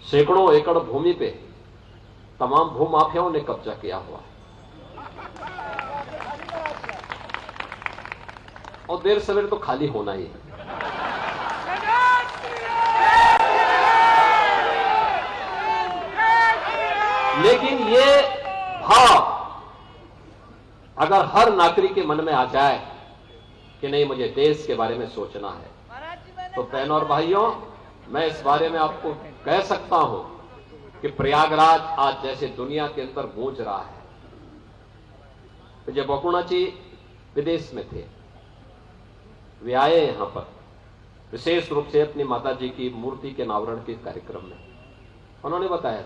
सैकड़ों एकड़ भूमि पे तमाम भूमाफियाओं ने कब्जा किया हुआ है और देर सवेर तो खाली होना ही है। लेकिन ये भाव अगर हर नागरिक के मन में आ जाए कि नहीं, मुझे देश के बारे में सोचना है, तो बहनों और भाइयों, मैं इस बारे में आपको कह सकता हूं कि प्रयागराज आज जैसे दुनिया के अंदर गूंज रहा है। विजय बहुगुणा जी विदेश में थे, वे आए यहां पर विशेष रूप से अपनी माता जी की मूर्ति के अनावरण के कार्यक्रम में। उन्होंने बताया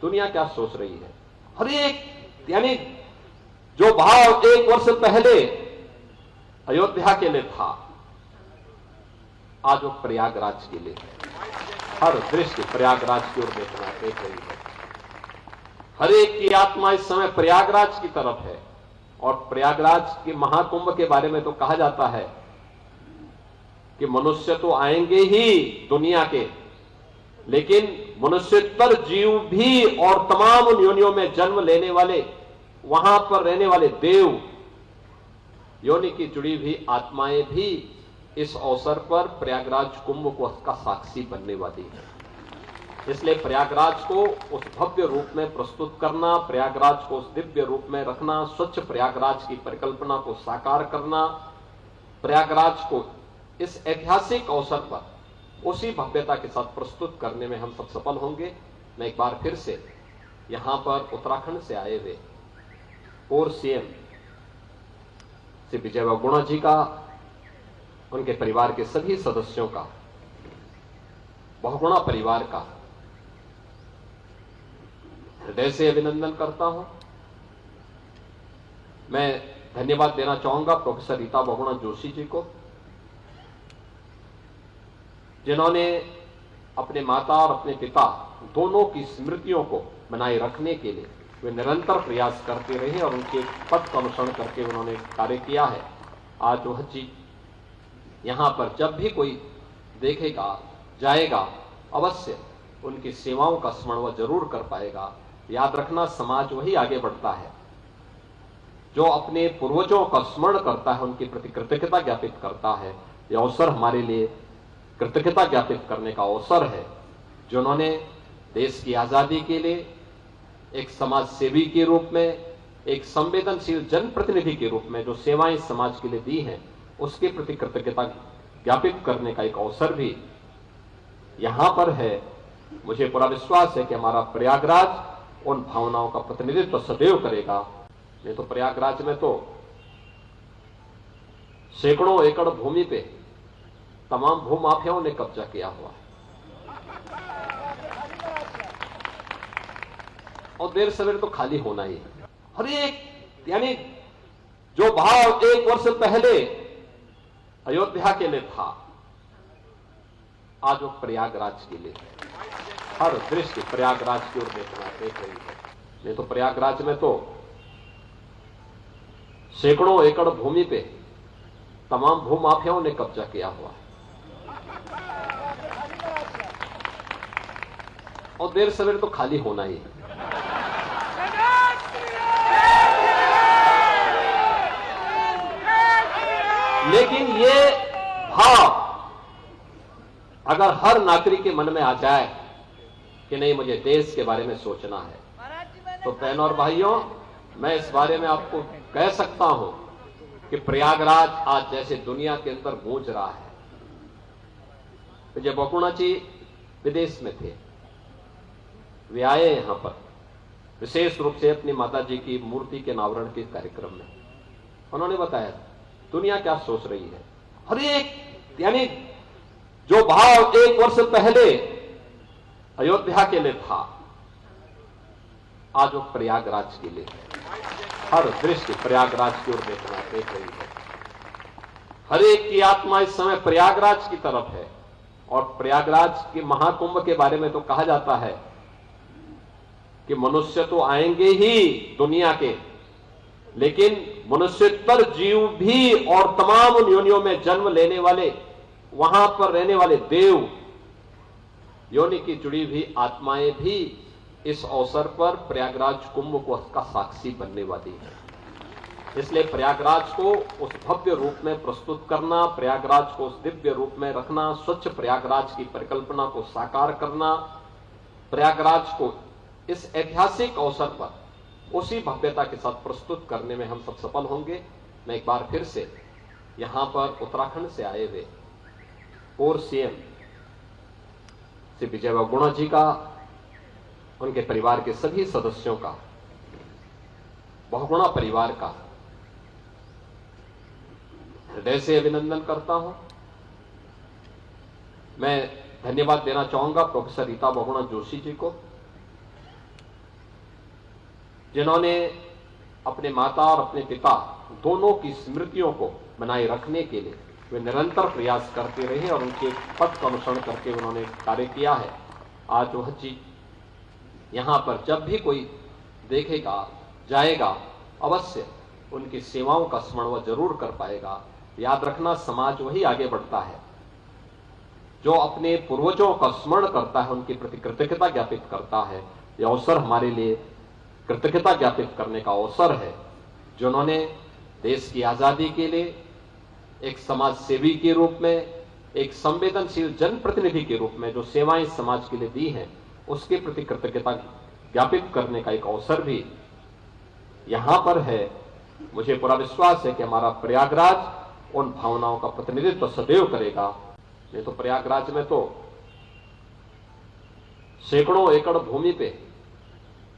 दुनिया क्या सोच रही है। हर एक, यानी जो भाव 1 वर्ष पहले अयोध्या के लिए था, आज वो प्रयागराज के लिए है। हर दृष्टि प्रयागराज की ओर देख रही है। हर एक की आत्मा इस समय प्रयागराज की तरफ है। और प्रयागराज के महाकुंभ के बारे में तो कहा जाता है कि मनुष्य तो आएंगे ही दुनिया के, लेकिन मनुष्यतर जीव भी और तमाम योनियों में जन्म लेने वाले, वहां पर रहने वाले देव योनि की जुड़ी हुई आत्माएं भी इस अवसर पर प्रयागराज कुंभ को का साक्षी बनने वाली है। इसलिए प्रयागराज को उस भव्य रूप में प्रस्तुत करना, प्रयागराज को उस दिव्य रूप में रखना, स्वच्छ प्रयागराज की परिकल्पना को साकार करना, प्रयागराज को इस ऐतिहासिक अवसर पर उसी भव्यता के साथ प्रस्तुत करने में हम सब सफल होंगे। मैं एक बार फिर से यहां पर उत्तराखंड से आए हुए पूर्व सीएम श्री विजय बहुगुणा जी का, उनके परिवार के सभी सदस्यों का, बहुगुणा परिवार का हृदय से अभिनंदन करता हूं। मैं धन्यवाद देना चाहूंगा प्रोफेसर रीता बहुगुणा जोशी जी को, जिन्होंने अपने माता और अपने पिता दोनों की स्मृतियों को बनाए रखने के लिए वे निरंतर प्रयास करते रहे और उनके पथ का अनुसरण करके उन्होंने कार्य किया है। आज वह चीज यहां पर जब भी कोई देखेगा, जाएगा, अवश्य उनकी सेवाओं का स्मरण वह जरूर कर पाएगा। याद रखना, समाज वही आगे बढ़ता है जो अपने पूर्वजों का स्मरण करता है, उनके प्रति कृतज्ञता ज्ञापित करता है। यह अवसर हमारे लिए कृतज्ञता ज्ञापित करने का अवसर है, जिन्होंने देश की आजादी के लिए एक समाज सेवी के रूप में, एक संवेदनशील जनप्रतिनिधि के रूप में जो सेवाएं समाज के लिए दी हैं, उसके प्रति कृतज्ञता ज्ञापित करने का एक अवसर भी यहां पर है। मुझे पूरा विश्वास है कि हमारा प्रयागराज उन भावनाओं का प्रतिनिधित्व सदैव करेगा। नहीं तो प्रयागराज में तो सैकड़ों एकड़ भूमि पे तमाम भूमाफियाओं ने कब्जा किया हुआ है और देर सवेर तो खाली होना ही है। हर एक, यानी जो भाव 1 वर्ष पहले अयोध्या के लिए था, आज वो प्रयागराज के लिए है। हर दृष्टि प्रयागराज की ओर देख रही है। नहीं तो प्रयागराज में तो सैकड़ों एकड़ भूमि पे तमाम भूमाफियाओं ने कब्जा किया हुआ है और देर सवेर तो खाली होना ही है। लेकिन ये भाव अगर हर नागरिक के मन में आ जाए कि नहीं, मुझे देश के बारे में सोचना है, तो बहनों और भाइयों, मैं इस बारे में आपको कह सकता हूं कि प्रयागराज आज जैसे दुनिया के अंदर गूंज रहा है। विजय बहुगुणा जी विदेश में थे, वे आए यहां पर विशेष रूप से अपनी माता जी की मूर्ति के अनावरण के कार्यक्रम में। उन्होंने बताया दुनिया क्या सोच रही है। हर एक, यानी जो भाव 1 वर्ष पहले अयोध्या के लिए था, आज वो प्रयागराज के लिए है। हर दृष्टि प्रयागराज की ओर देख रही है। हर एक की आत्मा इस समय प्रयागराज की तरफ है। और प्रयागराज के महाकुंभ के बारे में तो कहा जाता है कि मनुष्य तो आएंगे ही दुनिया के, लेकिन मनुष्यतर जीव भी और तमाम योनियों में जन्म लेने वाले, वहां पर रहने वाले देव योनि की जुड़ी हुई आत्माएं भी इस अवसर पर प्रयागराज कुंभ को का साक्षी बनने वाली है। इसलिए प्रयागराज को उस भव्य रूप में प्रस्तुत करना, प्रयागराज को उस दिव्य रूप में रखना, स्वच्छ प्रयागराज की परिकल्पना को साकार करना, प्रयागराज को इस ऐतिहासिक अवसर पर उसी भव्यता के साथ प्रस्तुत करने में हम सब सफल होंगे। मैं एक बार फिर से यहां पर उत्तराखंड से आए हुए पूर्व सीएम श्री विजय बहुगुणा जी का, उनके परिवार के सभी सदस्यों का, बहुगुणा परिवार का हृदय से अभिनंदन करता हूं। मैं धन्यवाद देना चाहूंगा प्रोफेसर रीता बहुगुणा जोशी जी को, जिन्होंने अपने माता और अपने पिता दोनों की स्मृतियों को बनाए रखने के लिए वे निरंतर प्रयास करते रहे और उनके पथ का अनुसरण करके उन्होंने कार्य किया है। आज वह चीज यहां पर जब भी कोई देखेगा, जाएगा, अवश्य उनकी सेवाओं का स्मरण वह जरूर कर पाएगा। याद रखना, समाज वही आगे बढ़ता है जो अपने पूर्वजों का स्मरण करता है, उनके प्रति कृतज्ञता ज्ञापित करता है। यह अवसर हमारे लिए कृतज्ञता ज्ञापित करने का अवसर है, जिन्होंने देश की आजादी के लिए एक समाज सेवी के रूप में, एक संवेदनशील जनप्रतिनिधि के रूप में जो सेवाएं समाज के लिए दी हैं, उसके प्रति कृतज्ञता ज्ञापित करने का एक अवसर भी यहां पर है। मुझे पूरा विश्वास है कि हमारा प्रयागराज उन भावनाओं का प्रतिनिधित्व सदैव करेगा। नहीं तो प्रयागराज में तो सैकड़ों एकड़ भूमि पे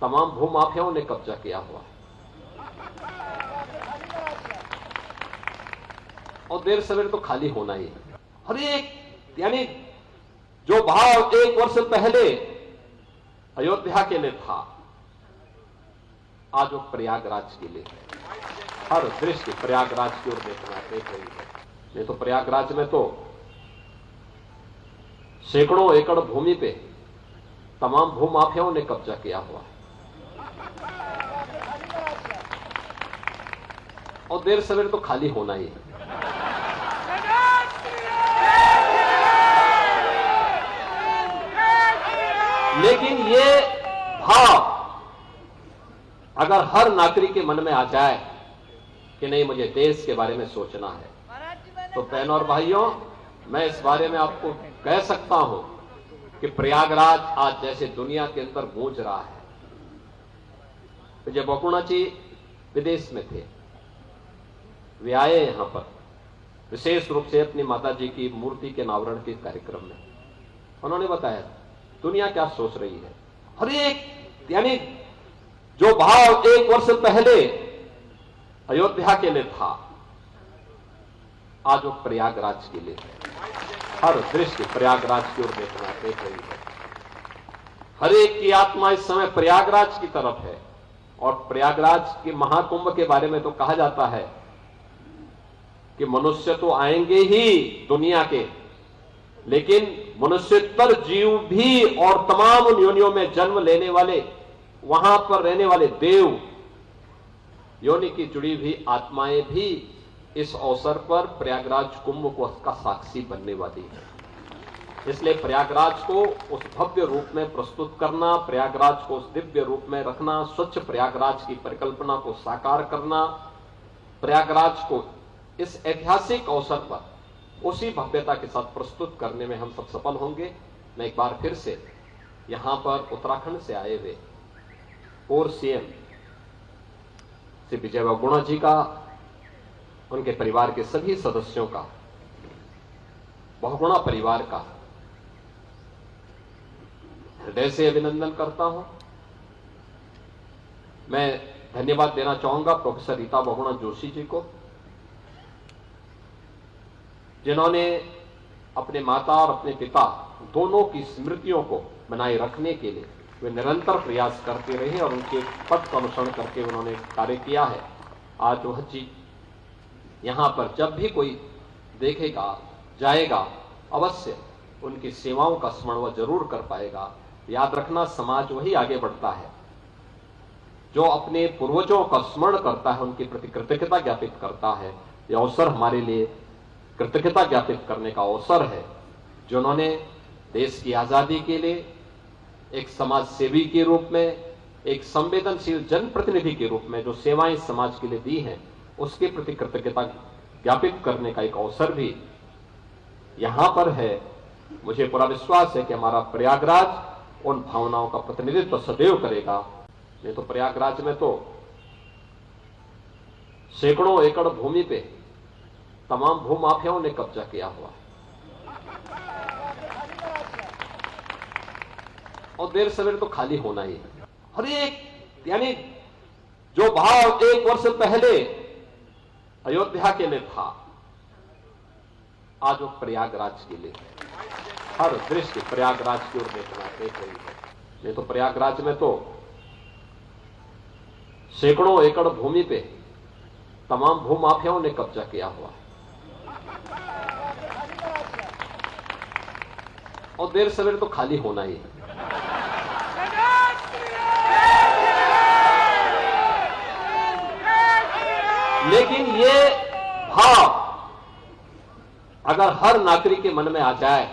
तमाम भूमाफियाओं ने कब्जा किया हुआ है और देर सवेर तो खाली होना ही है। हर एक, यानी जो भाव 1 वर्ष पहले अयोध्या के लिए था, आज वो प्रयागराज के लिए है। हर दृष्टि प्रयागराज की ओर देख रही है। नहीं तो प्रयागराज में तो सैकड़ों एकड़ भूमि पे तमाम भूमाफियाओं ने कब्जा किया हुआ है और देर सवेर तो खाली होना ही है। लेकिन ये भाव अगर हर नागरिक के मन में आ जाए कि नहीं, मुझे देश के बारे में सोचना है, तो बहनों और भाइयों, मैं इस बारे में आपको कह सकता हूं कि प्रयागराज आज जैसे दुनिया के अंदर गूंज रहा है। विजय बहुगुणा जी विदेश में थे, वे आए यहां पर विशेष रूप से अपनी माता जी की मूर्ति के अनावरण के कार्यक्रम में। उन्होंने बताया दुनिया क्या सोच रही है। हर एक, यानी जो भाव 1 वर्ष पहले अयोध्या के लिए था, आज वो प्रयागराज के लिए है। हर दृष्टि प्रयागराज की ओर देख रही है। हर एक की आत्मा इस समय प्रयागराज की तरफ है और प्रयागराज के महाकुंभ के बारे में तो कहा जाता है कि मनुष्य तो आएंगे ही दुनिया के, लेकिन मनुष्यतर जीव भी और तमाम उन योनियों में जन्म लेने वाले, वहां पर रहने वाले देव, योनि की जुड़ी हुई आत्माएं भी इस अवसर पर प्रयागराज कुंभ को का साक्षी बनने वाली है। इसलिए प्रयागराज को उस भव्य रूप में प्रस्तुत करना, प्रयागराज को उस दिव्य रूप में रखना, स्वच्छ प्रयागराज की परिकल्पना को साकार करना, प्रयागराज को इस ऐतिहासिक अवसर पर उसी भव्यता के साथ प्रस्तुत करने में हम सब सफल होंगे। मैं एक बार फिर से यहां पर उत्तराखंड से आए हुए पूर्व सीएम श्री विजय बहुगुणा जी का, उनके परिवार के सभी सदस्यों का, बहुगुणा परिवार का हृदय से अभिनंदन करता हूं। मैं धन्यवाद देना चाहूंगा प्रोफेसर रीता बहुगुणा जोशी जी को, जिन्होंने अपने माता और अपने पिता दोनों की स्मृतियों को बनाए रखने के लिए वे निरंतर प्रयास करते रहे और उनके पथ का अनुसरण करके उन्होंने कार्य किया है। आज वह चीज यहां पर जब भी कोई देखेगा, जाएगा, अवश्य उनकी सेवाओं का स्मरण वह जरूर कर पाएगा। याद रखना, समाज वही आगे बढ़ता है जो अपने पूर्वजों का स्मरण करता है, उनके प्रति कृतज्ञता ज्ञापित करता है। यह अवसर हमारे लिए कृतज्ञता ज्ञापित करने का अवसर है, जिन्होंने देश की आजादी के लिए एक समाज सेवी के रूप में, एक संवेदनशील जनप्रतिनिधि के रूप में जो सेवाएं समाज के लिए दी हैं, उसके प्रति कृतज्ञता ज्ञापित करने का एक अवसर भी यहां पर है। मुझे पूरा विश्वास है कि हमारा प्रयागराज उन भावनाओं का प्रतिनिधित्व सदैव करेगा। नहीं तो प्रयागराज में तो सैकड़ों एकड़ भूमि पे तमाम भूमाफियाओं ने कब्जा किया हुआ है और देर सवेर तो खाली होना ही है। हर एक यानी जो भाव 1 वर्ष पहले अयोध्या के लिए था, आज वो प्रयागराज के लिए है। हर दृष्टि प्रयागराज की ओर देख रही है। नहीं तो प्रयागराज में तो सैकड़ों एकड़ भूमि पे तमाम भूमाफियाओं ने कब्जा किया हुआ है और देर सवेर तो खाली होना ही है। लेकिन ये भाव अगर हर नागरिक के मन में आ जाए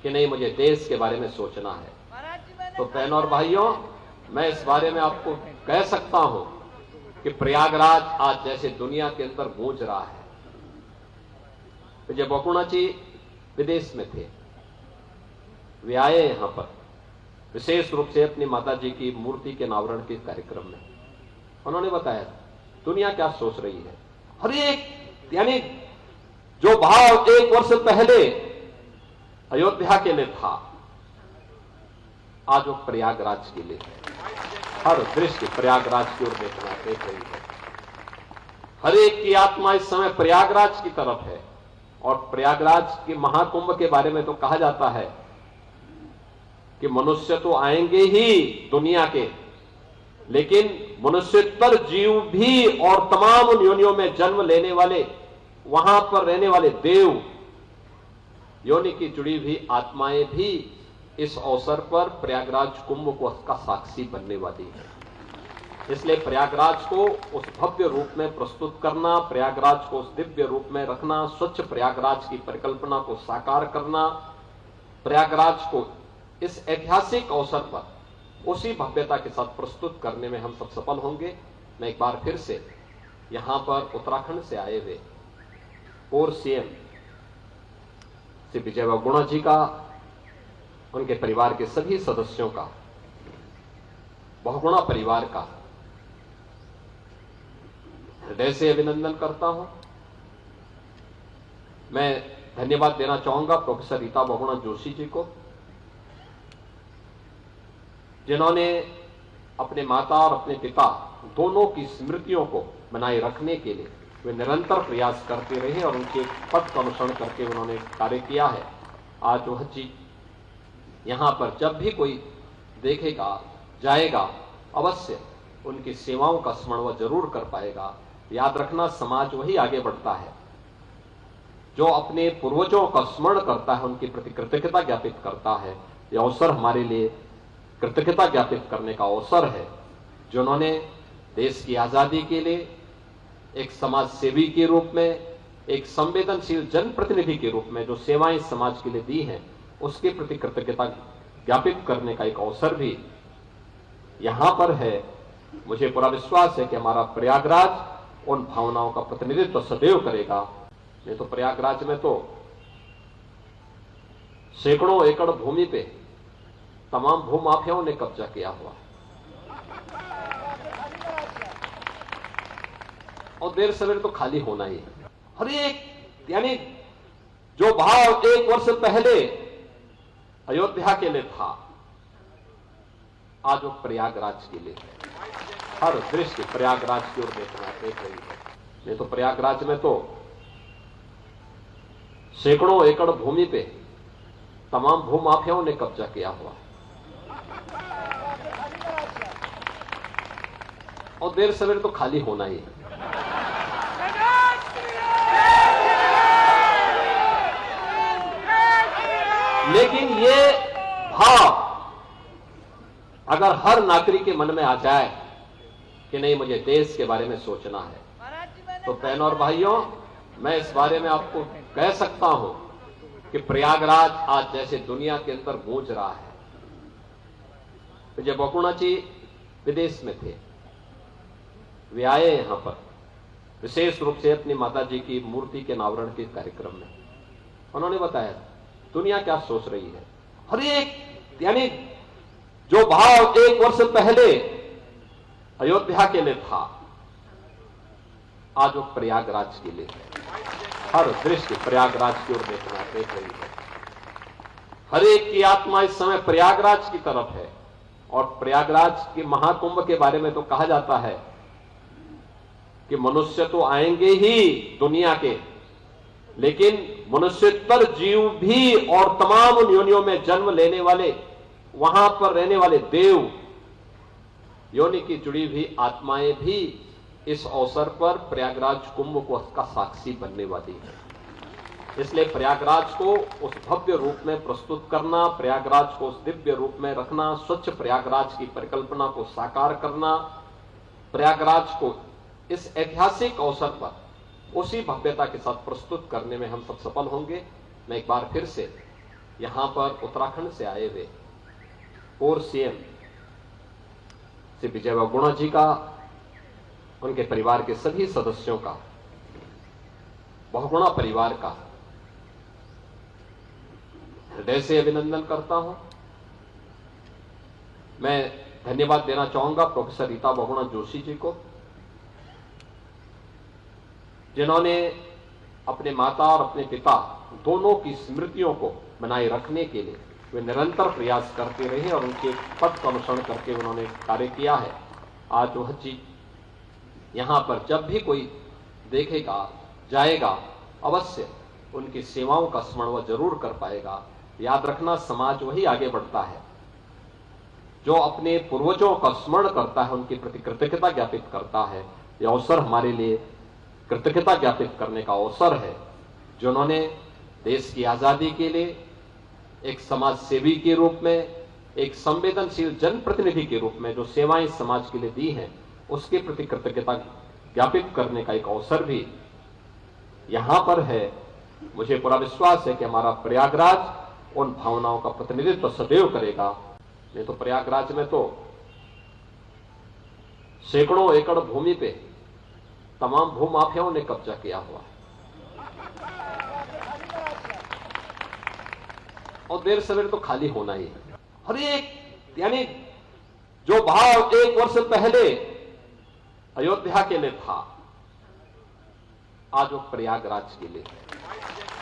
कि नहीं, मुझे देश के बारे में सोचना है, तो बहनों और भाइयों, मैं इस बारे में आपको कह सकता हूं कि प्रयागराज आज जैसे दुनिया के अंदर गूंज रहा है। विजय बहुगुणा जी विदेश में थे, वे आए यहां पर विशेष रूप से अपनी माता जी की मूर्ति के अनावरण के कार्यक्रम में। उन्होंने बताया दुनिया क्या सोच रही है। हर एक यानी जो भाव 1 वर्ष पहले अयोध्या के लिए था, आज वो प्रयागराज के लिए है। हर दृष्टि प्रयागराज की ओर देख रही है। हर एक की आत्मा इस समय प्रयागराज की तरफ है और प्रयागराज के महाकुंभ के बारे में तो कहा जाता है कि मनुष्य तो आएंगे ही दुनिया के, लेकिन मनुष्यतर जीव भी और तमाम योनियों में जन्म लेने वाले, वहां पर रहने वाले देव योनि की जुड़ी हुई आत्माएं भी इस अवसर पर प्रयागराज कुंभ को का साक्षी बनने वाली है। इसलिए प्रयागराज को उस भव्य रूप में प्रस्तुत करना, प्रयागराज को उस दिव्य रूप में रखना, स्वच्छ प्रयागराज की परिकल्पना को साकार करना, प्रयागराज को इस ऐतिहासिक अवसर पर उसी भव्यता के साथ प्रस्तुत करने में हम सब सफल होंगे। मैं एक बार फिर से यहां पर उत्तराखंड से आए हुए पूर्व सीएम श्री विजय बहुगुणा जी का, उनके परिवार के सभी सदस्यों का, बहुगुणा परिवार का हृदय से अभिनंदन करता हूं। मैं धन्यवाद देना चाहूंगा प्रोफेसर रीता बहुगुणा जोशी जी को, जिन्होंने अपने माता और अपने पिता दोनों की स्मृतियों को बनाए रखने के लिए वे निरंतर प्रयास करते रहे और उनके पथ का अनुसरण करके उन्होंने कार्य किया है। आज वह चीज यहां पर जब भी कोई देखेगा, जाएगा, अवश्य उनकी सेवाओं का स्मरण वह जरूर कर पाएगा। याद रखना, समाज वही आगे बढ़ता है जो अपने पूर्वजों का स्मरण करता है, उनके प्रति कृतज्ञता ज्ञापित करता है। यह अवसर हमारे लिए कृतज्ञता ज्ञापित करने का अवसर है, जिन्होंने देश की आजादी के लिए एक समाज सेवी के रूप में, एक संवेदनशील जनप्रतिनिधि के रूप में जो सेवाएं समाज के लिए दी हैं, उसके प्रति कृतज्ञता ज्ञापित करने का एक अवसर भी यहां पर है। मुझे पूरा विश्वास है कि हमारा प्रयागराज उन भावनाओं का प्रतिनिधित्व सदैव करेगा। नहीं तो प्रयागराज में तो सैकड़ों एकड़ भूमि पे तमाम भूमाफियाओं ने कब्जा किया हुआ है और देर सवेर तो खाली होना ही है। हर एक यानी जो भाव 1 वर्ष पहले अयोध्या के लिए था, आज वो प्रयागराज के लिए है। हर दृष्टि प्रयागराज की ओर देख रही है। नहीं तो प्रयागराज में तो सैकड़ों एकड़ भूमि पे तमाम भूमाफियाओं ने कब्जा किया हुआ है और देर सवेर तो खाली होना ही है। लेकिन ये भाव अगर हर नागरिक के मन में आ जाए कि नहीं, मुझे देश के बारे में सोचना है, तो बहनों और भाइयों, मैं इस बारे में आपको कह सकता हूं कि प्रयागराज आज जैसे दुनिया के अंदर गूंज रहा है। विजय बहुगुणा जी विदेश में थे, वे आए यहां पर विशेष रूप से अपनी माता जी की मूर्ति के अनावरण के कार्यक्रम में। उन्होंने बताया दुनिया क्या सोच रही है। हर एक यानी जो भाव 1 वर्ष पहले अयोध्या के लिए था, आज वो प्रयागराज के लिए है। हर दृष्टि प्रयागराज की ओर देख रही है। हर एक की आत्मा इस समय प्रयागराज की तरफ है। और प्रयागराज के महाकुंभ के बारे में तो कहा जाता है कि मनुष्य तो आएंगे ही दुनिया के, लेकिन मनुष्यतर जीव भी और तमाम योनियों में जन्म लेने वाले, वहां पर रहने वाले देव योनि की जुड़ी हुई आत्माएं भी इस अवसर पर प्रयागराज कुंभ को उसका साक्षी बनने वाली है। इसलिए प्रयागराज को उस भव्य रूप में प्रस्तुत करना, प्रयागराज को उस दिव्य रूप में रखना, स्वच्छ प्रयागराज की परिकल्पना को साकार करना, प्रयागराज को इस ऐतिहासिक अवसर पर उसी भव्यता के साथ प्रस्तुत करने में हम सब सफल होंगे। मैं एक बार फिर से यहां पर उत्तराखंड से आए हुए पूर्व सीएम श्री विजय बहुगुणा जी का, उनके परिवार के सभी सदस्यों का, बहुगुणा परिवार का हृदय से अभिनंदन करता हूं। मैं धन्यवाद देना चाहूंगा प्रोफेसर रीता बहुगुणा जोशी जी को, जिन्होंने अपने माता और अपने पिता दोनों की स्मृतियों को बनाए रखने के लिए वे निरंतर प्रयास करते रहे और उनके पथ का अनुसरण करके उन्होंने कार्य किया है। आज वह चीज यहां पर जब भी कोई देखेगा जाएगा, अवश्य उनकी सेवाओं का स्मरण वह जरूर कर पाएगा। याद रखना, समाज वही आगे बढ़ता है जो अपने पूर्वजों का स्मरण करता है, उनके प्रति कृतज्ञता ज्ञापित करता है। यह अवसर हमारे लिए कृतज्ञता ज्ञापित करने का अवसर है, जिन्होंने देश की आजादी के लिए एक समाज सेवी के रूप में, एक संवेदनशील जनप्रतिनिधि के रूप में जो सेवाएं समाज के लिए दी हैं, उसके प्रति कृतज्ञता ज्ञापित करने का एक अवसर भी यहां पर है। मुझे पूरा विश्वास है कि हमारा प्रयागराज उन भावनाओं का प्रतिनिधित्व सदैव करेगा। नहीं तो प्रयागराज में तो सैकड़ों एकड़ भूमि पे तमाम भूमाफियाओं ने कब्जा किया हुआ है और देर सवेर तो खाली होना ही है। हर एक यानी जो भाव 1 वर्ष पहले अयोध्या के लिए था, आज वो प्रयागराज के लिए है।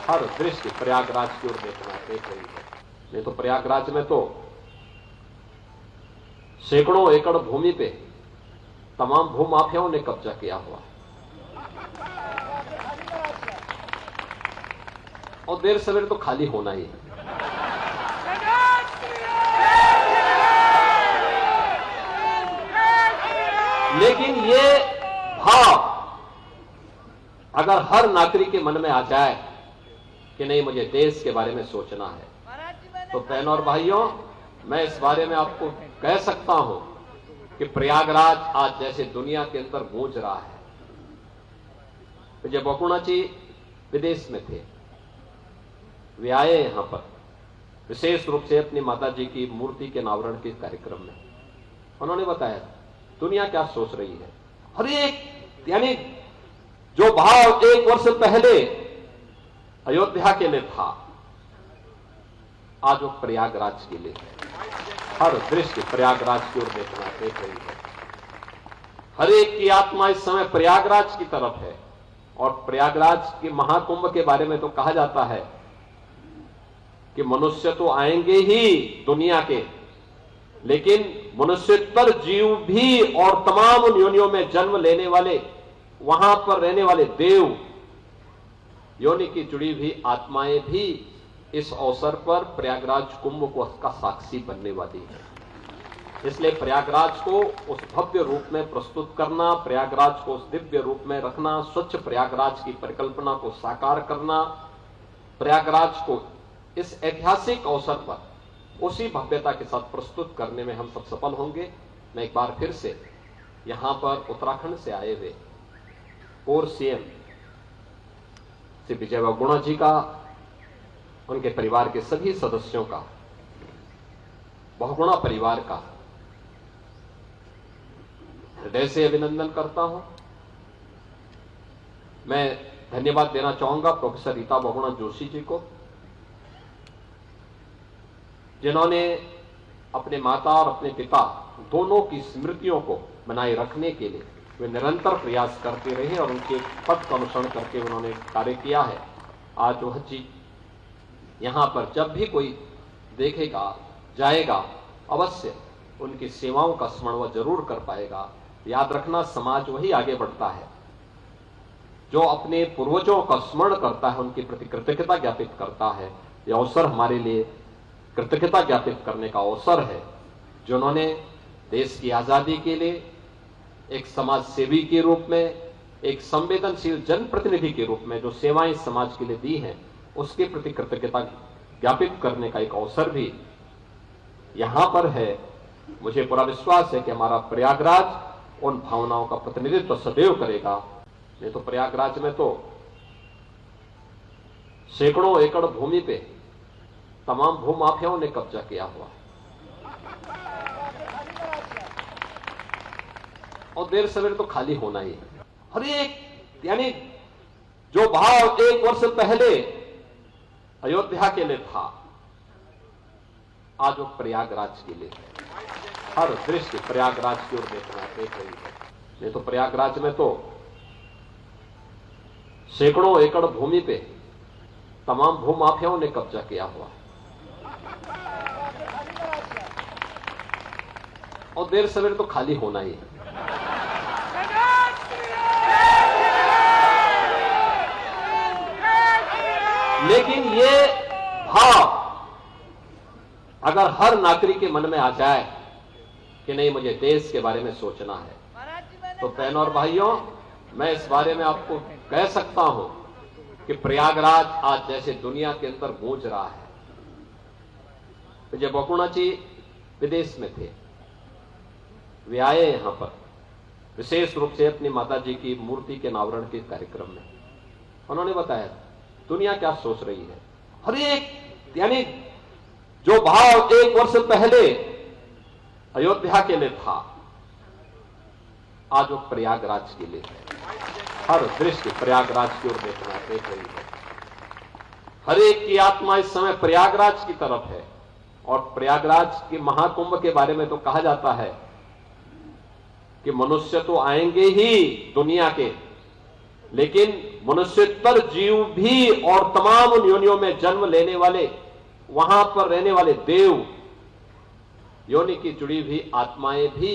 हर दृष्टि प्रयागराज की ओर देख रही है। नहीं तो प्रयागराज में तो सैकड़ों एकड़ भूमि पे तमाम भूमाफियाओं ने कब्जा किया हुआ है और देर सवेर तो खाली होना ही है। लेकिन ये भाव अगर हर नागरिक के मन में आ जाए कि नहीं, मुझे देश के बारे में सोचना है, तो बहनों और भाइयों, मैं इस बारे में आपको कह सकता हूं कि प्रयागराज आज जैसे दुनिया के अंदर गूंज रहा है। विजय बहुगुणा जी विदेश में थे, वे आए यहां पर विशेष रूप से अपनी माता जी की मूर्ति के अनावरण के कार्यक्रम में। उन्होंने बताया दुनिया क्या सोच रही है। हर एक यानी जो भाव 1 वर्ष पहले अयोध्या के लिए था, आज वो प्रयागराज के लिए है। हर दृष्टि प्रयागराज की ओर देख रही है। हर एक की आत्मा इस समय प्रयागराज की तरफ है। और प्रयागराज के महाकुंभ के बारे में तो कहा जाता है कि मनुष्य तो आएंगे ही दुनिया के, लेकिन मनुष्यतर जीव भी और तमाम योनियों में जन्म लेने वाले, वहां पर रहने वाले देव योनि की जुड़ी हुई आत्माएं भी इस अवसर पर प्रयागराज कुंभ को उसका साक्षी बनने वाली है। इसलिए प्रयागराज को उस भव्य रूप में प्रस्तुत करना, प्रयागराज को उस दिव्य रूप में रखना, स्वच्छ प्रयागराज की परिकल्पना को साकार करना, प्रयागराज को इस ऐतिहासिक अवसर पर उसी भव्यता के साथ प्रस्तुत करने में हम सब सफल होंगे। मैं एक बार फिर से यहां पर उत्तराखंड से आए हुए पूर्व सीएम श्री विजय बहुगुणा जी का, उनके परिवार के सभी सदस्यों का, बहुगुणा परिवार का हृदय से अभिनंदन करता हूं। मैं धन्यवाद देना चाहूंगा प्रोफेसर रीता बहुगुणा जोशी जी को, जिन्होंने अपने माता और अपने पिता दोनों की स्मृतियों को बनाए रखने के लिए वे निरंतर प्रयास करते रहे और उनके पथ का अनुसरण करके उन्होंने कार्य किया है। आज वह चीज यहां पर जब भी कोई देखेगा जाएगा अवश्य उनकी सेवाओं का स्मरण वह जरूर कर पाएगा। याद रखना, समाज वही आगे बढ़ता है जो अपने पूर्वजों का स्मरण करता है, उनके प्रति कृतज्ञता ज्ञापित करता है। यह अवसर हमारे लिए कृतज्ञता ज्ञापित करने का अवसर है, जिन्होंने देश की आजादी के लिए एक समाज सेवी के रूप में, एक संवेदनशील जनप्रतिनिधि के रूप में जो सेवाएं समाज के लिए दी हैं, उसके प्रति कृतज्ञता ज्ञापित करने का एक अवसर भी यहां पर है। मुझे पूरा विश्वास है कि हमारा प्रयागराज उन भावनाओं का प्रतिनिधित्व सदैव करेगा। नहीं तो प्रयागराज में तो सैकड़ों एकड़ भूमि पे तमाम भूमाफियाओं ने कब्जा किया हुआ है और देर सवेर तो खाली होना ही है। हर एक यानी जो भाव एक वर्ष पहले अयोध्या के लिए था, आज वो प्रयागराज के लिए है। हर दृष्टि प्रयागराज की ओर देख रही है। नहीं तो प्रयागराज में तो सैकड़ों एकड़ भूमि पे तमाम भूमाफियाओं ने कब्जा किया हुआ है और देर सवेर तो खाली होना ही है। लेकिन ये भाव अगर हर नागरिक के मन में आ जाए कि नहीं, मुझे देश के बारे में सोचना है, तो बहनों और भाइयों, मैं इस बारे में आपको कह सकता हूं कि प्रयागराज आज जैसे दुनिया के अंदर गूंज रहा है। विजय बहुगुणा जी विदेश में थे, वे आए यहां पर विशेष रूप से अपनी माता जी की मूर्ति के अनावरण के कार्यक्रम में। उन्होंने बताया दुनिया क्या सोच रही है। हर एक यानी जो भाव एक वर्ष पहले अयोध्या के लिए था, आज वो प्रयागराज के लिए है। हर दृष्टि प्रयागराज की ओर देख रही है। हर एक की आत्मा इस समय प्रयागराज की तरफ है और प्रयागराज के महाकुंभ के बारे में तो कहा जाता है कि मनुष्य तो आएंगे ही दुनिया के, लेकिन मनुष्यतर जीव भी और तमाम उन योनियों में जन्म लेने वाले, वहां पर रहने वाले देव योनि की जुड़ी हुई आत्माएं भी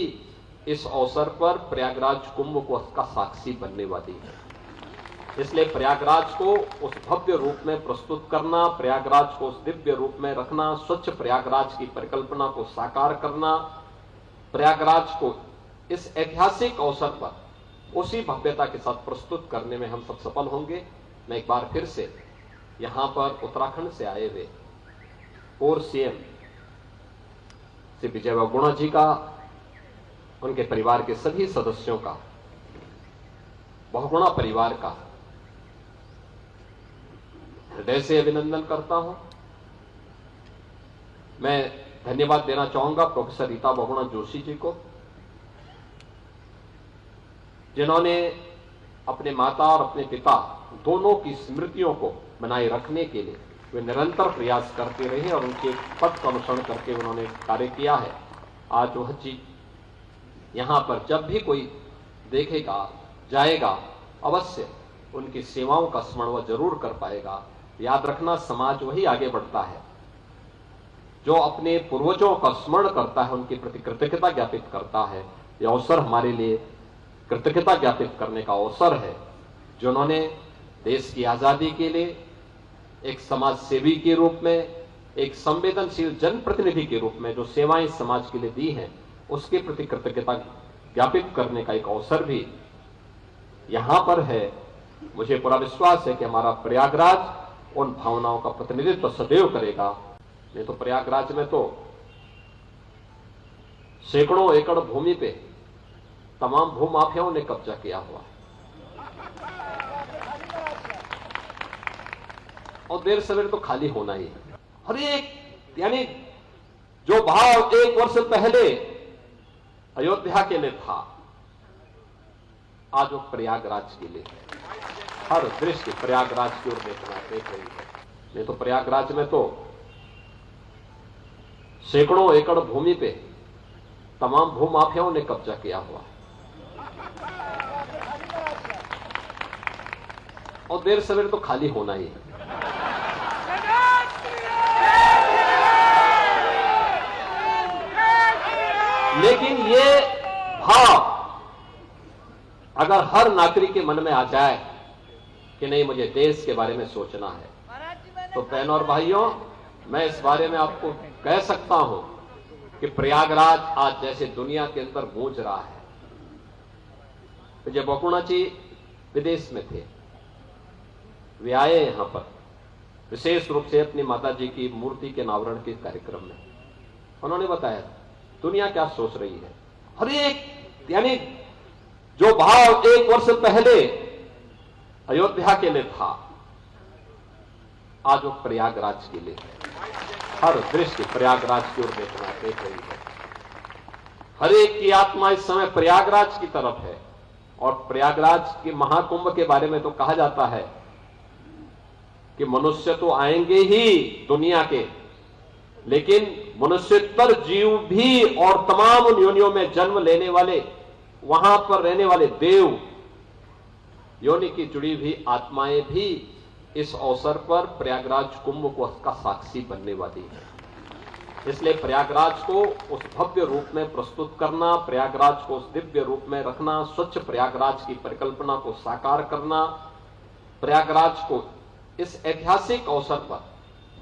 इस अवसर पर प्रयागराज कुंभ को उसका साक्षी बनने वाली है। इसलिए प्रयागराज को उस भव्य रूप में प्रस्तुत करना, प्रयागराज को उस दिव्य रूप में रखना, स्वच्छ प्रयागराज की परिकल्पना को साकार करना, प्रयागराज को इस ऐतिहासिक अवसर पर उसी भव्यता के साथ प्रस्तुत करने में हम सब सफल होंगे। मैं एक बार फिर से यहां पर उत्तराखंड से आए हुए पूर्व सीएम श्री विजय बहुगुणा जी का, उनके परिवार के सभी सदस्यों का, बहुगुणा परिवार का हृदय से अभिनंदन करता हूं। मैं धन्यवाद देना चाहूंगा प्रोफेसर रीता बहुगुणा जोशी जी को, जिन्होंने अपने माता और अपने पिता दोनों की स्मृतियों को बनाए रखने के लिए वे निरंतर प्रयास करते रहे और उनके पथ का अनुसरण करके उन्होंने कार्य किया है। आज वह चीज यहां पर जब भी कोई देखेगा जाएगा अवश्य उनकी सेवाओं का स्मरण वह जरूर कर पाएगा। याद रखना, समाज वही आगे बढ़ता है जो अपने पूर्वजों का स्मरण करता है, उनके प्रति कृतज्ञता ज्ञापित करता है। यह अवसर हमारे लिए कृतज्ञता ज्ञापित करने का अवसर है, जिन्होंने देश की आजादी के लिए एक समाज सेवी के रूप में, एक संवेदनशील जनप्रतिनिधि के रूप में जो सेवाएं समाज के लिए दी हैं, उसके प्रति कृतज्ञता ज्ञापित करने का एक अवसर भी यहां पर है। मुझे पूरा विश्वास है कि हमारा प्रयागराज उन भावनाओं का प्रतिनिधित्व सदैव करेगा। नहीं तो प्रयागराज में तो सैकड़ों एकड़ भूमि पे तमाम भूमाफियाओं ने कब्जा किया हुआ है और देर सवेर तो खाली होना ही है। हर एक यानी जो भाव 1 वर्ष पहले अयोध्या के लिए था, आज वो प्रयागराज के लिए है। हर दृष्टि प्रयागराज की ओर देख रही है। नहीं तो प्रयागराज में तो सैकड़ों एकड़ भूमि पे तमाम भूमाफियाओं ने कब्जा किया हुआ है और देर सवेर तो खाली होना ही है। लेकिन ये भाव अगर हर नागरिक के मन में आ जाए कि नहीं, मुझे देश के बारे में सोचना है, तो बहनों और भाइयों, मैं इस बारे में आपको कह सकता हूं कि प्रयागराज आज जैसे दुनिया के अंदर गूंज रहा है। विजय बहुगुणा जी विदेश में थे, वे आए यहां पर विशेष रूप से अपनी माता जी की मूर्ति के अनावरण के कार्यक्रम में। उन्होंने बताया दुनिया क्या सोच रही है। हर एक यानी जो भाव 1 वर्ष पहले अयोध्या के लिए था, आज वो प्रयागराज के लिए है। हर दृष्टि प्रयागराज की ओर देख रही है। हर एक की आत्मा इस समय प्रयागराज की तरफ है। और प्रयागराज के महाकुंभ के बारे में तो कहा जाता है कि मनुष्य तो आएंगे ही दुनिया के, लेकिन मनुष्यतर जीव भी और तमाम उन योनियों में जन्म लेने वाले, वहां पर रहने वाले देव योनि की जुड़ी हुई आत्माएं भी इस अवसर पर प्रयागराज कुंभ को का साक्षी बनने वाली है। इसलिए प्रयागराज को उस भव्य रूप में प्रस्तुत करना, प्रयागराज को उस दिव्य रूप में रखना, स्वच्छ प्रयागराज की परिकल्पना को साकार करना, प्रयागराज को इस ऐतिहासिक अवसर पर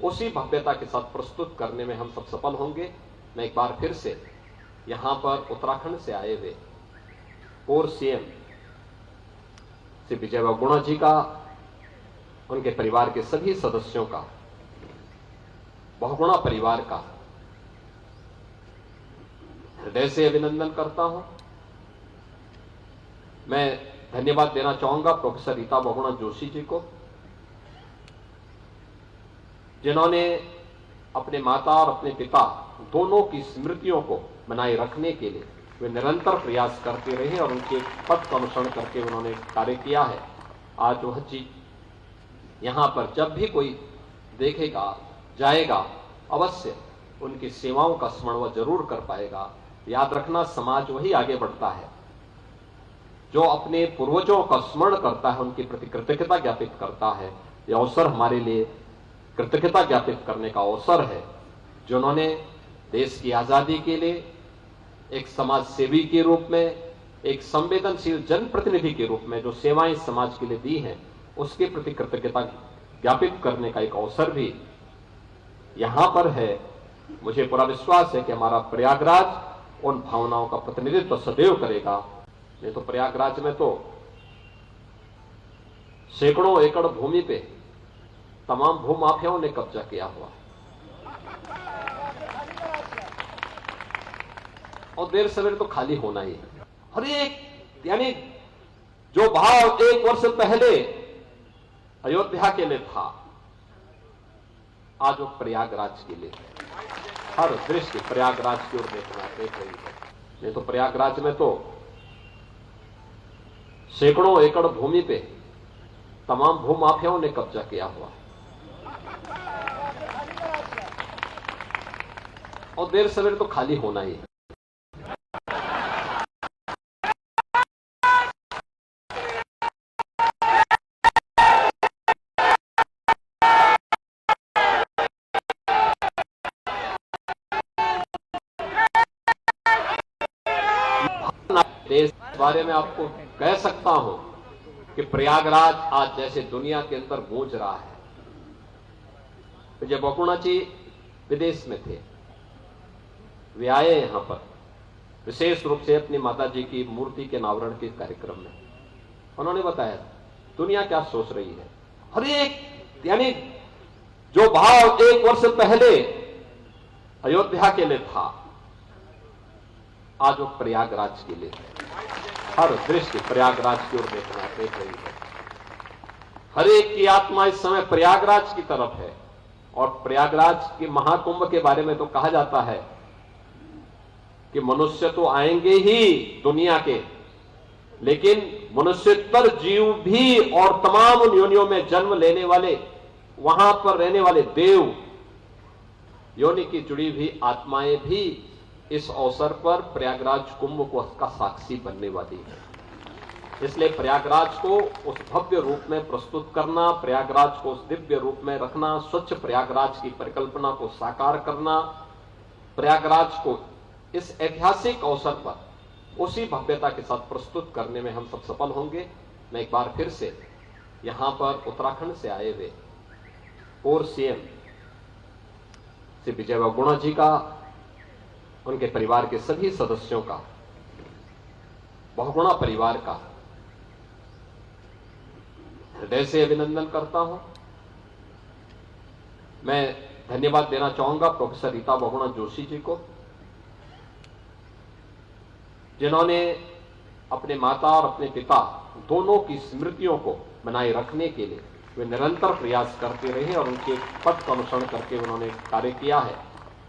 उसी भव्यता के साथ प्रस्तुत करने में हम सब सफल होंगे। मैं एक बार फिर से यहां पर उत्तराखंड से आए हुए पूर्व सीएम श्री विजय बहुगुणा जी का, उनके परिवार के सभी सदस्यों का, बहुगुणा परिवार का हृदय से अभिनंदन करता हूं। मैं धन्यवाद देना चाहूंगा प्रोफेसर रीता बहुगुणा जोशी जी को, जिन्होंने अपने माता और अपने पिता दोनों की स्मृतियों को बनाए रखने के लिए वे निरंतर प्रयास करते रहे और उनके पथ का अनुसरण करके उन्होंने कार्य किया है। आज वह चीज यहां पर जब भी कोई देखेगा जाएगा, अवश्य उनकी सेवाओं का स्मरण वह जरूर कर पाएगा। याद रखना, समाज वही आगे बढ़ता है जो अपने पूर्वजों का स्मरण करता है, उनके प्रति कृतज्ञता ज्ञापित करता है। यह अवसर हमारे लिए कृतज्ञता ज्ञापित करने का अवसर है, जिन्होंने देश की आजादी के लिए एक समाज सेवी के रूप में, एक संवेदनशील जनप्रतिनिधि के रूप में जो सेवाएं समाज के लिए दी हैं, उसके प्रति कृतज्ञता ज्ञापित करने का एक अवसर भी यहां पर है। मुझे पूरा विश्वास है कि हमारा प्रयागराज उन भावनाओं का प्रतिनिधित्व सदैव करेगा। नहीं तो प्रयागराज में तो सैकड़ों एकड़ भूमि पे तमाम भूमाफियाओं ने कब्जा किया हुआ है और देर सवेर तो खाली होना ही है। हर एक यानी जो भाव 1 वर्ष पहले अयोध्या के लिए था, आज वो प्रयागराज के लिए है। हर दृष्टि प्रयागराज की ओर देख रही है। नहीं तो प्रयागराज में तो सैकड़ों एकड़ भूमि पे तमाम भूमाफियाओं ने कब्जा किया हुआ है और देर सवेर तो खाली होना ही है। देश के बारे में आपको कह सकता हूं कि प्रयागराज आज जैसे दुनिया के अंदर गूंज रहा है। विजय बहुगुणा जी विदेश में थे, वे आए यहां पर विशेष रूप से अपनी माता जी की मूर्ति के अनावरण के कार्यक्रम में। उन्होंने बताया दुनिया क्या सोच रही है। हर एक यानी जो भाव 1 वर्ष पहले अयोध्या के लिए था, आज वो प्रयागराज के लिए है। हर दृष्टि प्रयागराज की ओर देख रही है। हर एक की आत्मा इस समय प्रयागराज की तरफ है और प्रयागराज के महाकुंभ के बारे में तो कहा जाता है कि मनुष्य तो आएंगे ही दुनिया के, लेकिन मनुष्यतर जीव भी और तमाम उन योनियों में जन्म लेने वाले, वहां पर रहने वाले देव योनि की जुड़ी हुई आत्माएं भी इस अवसर पर प्रयागराज कुंभ को उसका साक्षी बनने वाली है। इसलिए प्रयागराज को उस भव्य रूप में प्रस्तुत करना, प्रयागराज को उस दिव्य रूप में रखना, स्वच्छ प्रयागराज की परिकल्पना को साकार करना, प्रयागराज को इस ऐतिहासिक अवसर पर उसी भव्यता के साथ प्रस्तुत करने में हम सब सफल होंगे। मैं एक बार फिर से यहां पर उत्तराखंड से आए हुए पूर्व सीएम श्री विजय बहुगुणा जी का, उनके परिवार के सभी सदस्यों का, बहुगुणा परिवार का हृदय से अभिनंदन करता हूं। मैं धन्यवाद देना चाहूंगा प्रोफेसर रीता बहुगुणा जोशी जी को, जिन्होंने अपने माता और अपने पिता दोनों की स्मृतियों को बनाए रखने के लिए वे निरंतर प्रयास करते रहे और उनके पथ का अनुसरण करके उन्होंने कार्य किया है।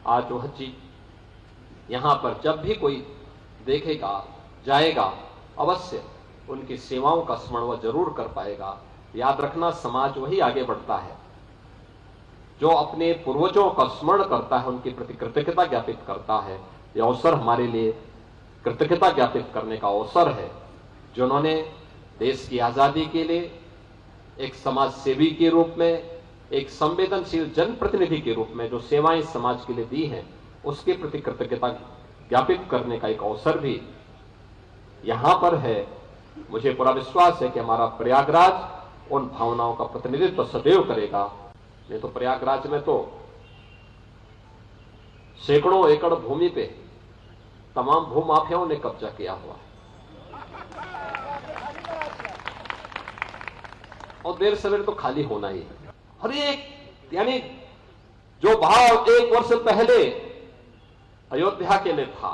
आज वह चीज यहां पर जब भी कोई देखेगा, जाएगा, अवश्य उनकी सेवाओं का स्मरण वह जरूर कर पाएगा। याद रखना, समाज वही आगे बढ़ता है जो अपने पूर्वजों का स्मरण करता है, उनके प्रति कृतज्ञता ज्ञापित करता है। यह अवसर हमारे लिए कृतज्ञता ज्ञापित करने का अवसर है, जिन्होंने देश की आजादी के लिए एक समाज सेवी के रूप में, एक संवेदनशील जनप्रतिनिधि के रूप में जो सेवाएं समाज के लिए दी हैं, उसके प्रति कृतज्ञता ज्ञापित करने का एक अवसर भी यहां पर है। मुझे पूरा विश्वास है कि हमारा प्रयागराज उन भावनाओं का प्रतिनिधित्व सदैव करेगा। नहीं तो प्रयागराज में तो सैकड़ों एकड़ भूमि पे तमाम भूमाफियाओं ने कब्जा किया हुआ है और देर सवेरे तो खाली होना ही है। हर एक, यानी जो भाव 1 वर्ष पहले अयोध्या के लिए था,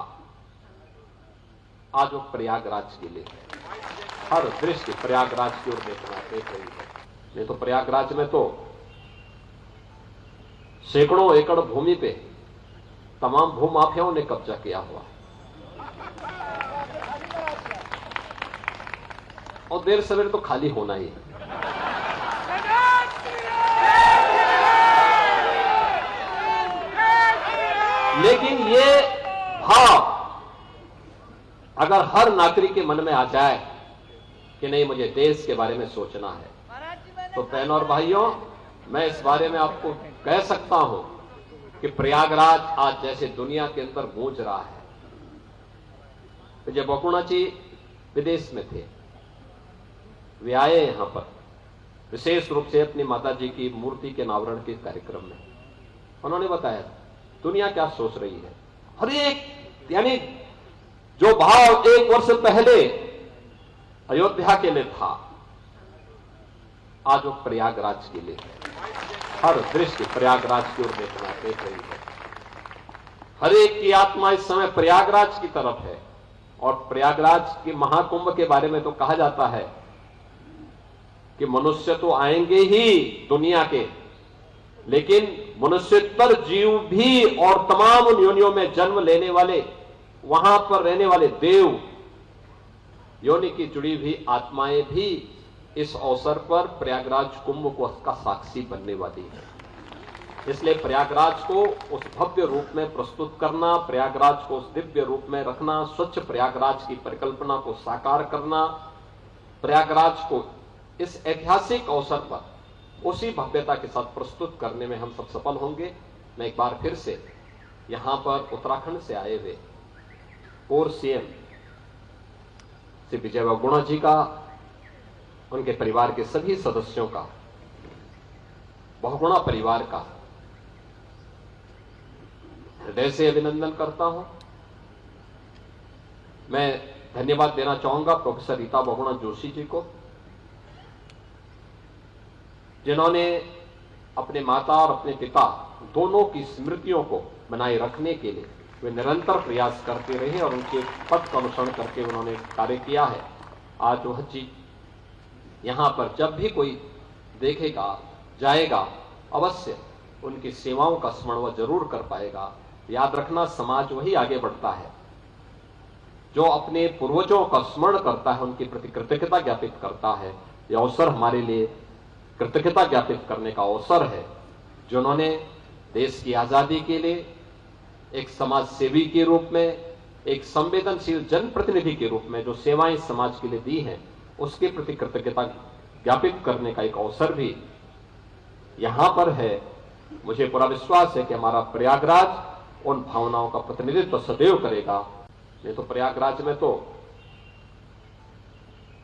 आज वो प्रयागराज के लिए है। हर दृष्टि प्रयागराज की ओर देख रही है। नहीं तो प्रयागराज में तो सैकड़ों एकड़ भूमि पे तमाम भूमाफियाओं ने कब्जा किया हुआ है और देर सवेरे तो खाली होना ही है। लेकिन ये भाव अगर हर नागरिक के मन में आ जाए कि नहीं, मुझे देश के बारे में सोचना है, तो बहनों और भाइयों, मैं इस बारे में आपको कह सकता हूं कि प्रयागराज आज जैसे दुनिया के अंदर गूंज रहा है। विजय बहुगुणा जी विदेश में थे, वे आए यहां पर विशेष रूप से अपनी माता जी की मूर्ति के अनावरण के कार्यक्रम में। उन्होंने बताया दुनिया क्या सोच रही है। हर एक, यानी जो भाव 1 वर्ष पहले अयोध्या के लिए था, आज वो प्रयागराज के लिए है। हर दृष्टि प्रयागराज की ओर देख रही है। हर एक की आत्मा इस समय प्रयागराज की तरफ है और प्रयागराज के महाकुंभ के बारे में तो कहा जाता है कि मनुष्य तो आएंगे ही दुनिया के, लेकिन मनुष्यतर जीव भी और तमाम उन योनियों में जन्म लेने वाले, वहां पर रहने वाले देव योनि की जुड़ी हुई आत्माएं भी इस अवसर पर प्रयागराज कुंभ को उसका साक्षी बनने वाली है। इसलिए प्रयागराज को उस भव्य रूप में प्रस्तुत करना, प्रयागराज को उस दिव्य रूप में रखना, स्वच्छ प्रयागराज की परिकल्पना को साकार करना, प्रयागराज को इस ऐतिहासिक अवसर पर उसी भव्यता के साथ प्रस्तुत करने में हम सब सफल होंगे। मैं एक बार फिर से यहां पर उत्तराखंड से आए हुए पूर्व सीएम श्री विजय बहुगुणा जी का, उनके परिवार के सभी सदस्यों का, बहुगुणा परिवार का हृदय से अभिनंदन करता हूं। मैं धन्यवाद देना चाहूंगा प्रोफेसर रीता बहुगुणा जोशी जी को, जिन्होंने अपने माता और अपने पिता दोनों की स्मृतियों को बनाए रखने के लिए वे निरंतर प्रयास करते रहे और उनके पथ का अनुसरण करके उन्होंने कार्य किया है। आज वह चीज यहां पर जब भी कोई देखेगा, जाएगा, अवश्य उनकी सेवाओं का स्मरण वह जरूर कर पाएगा। याद रखना, समाज वही आगे बढ़ता है जो अपने पूर्वजों का स्मरण करता है, उनके प्रति कृतज्ञता ज्ञापित करता है। यह अवसर हमारे लिए कृतज्ञता ज्ञापित करने का अवसर है, जिन्होंने देश की आजादी के लिए एक समाज सेवी के रूप में, एक संवेदनशील जनप्रतिनिधि के रूप में जो सेवाएं समाज के लिए दी हैं, उसके प्रति कृतज्ञता ज्ञापित करने का एक अवसर भी यहां पर है। मुझे पूरा विश्वास है कि हमारा प्रयागराज उन भावनाओं का प्रतिनिधित्व सदैव करेगा। नहीं तो प्रयागराज में तो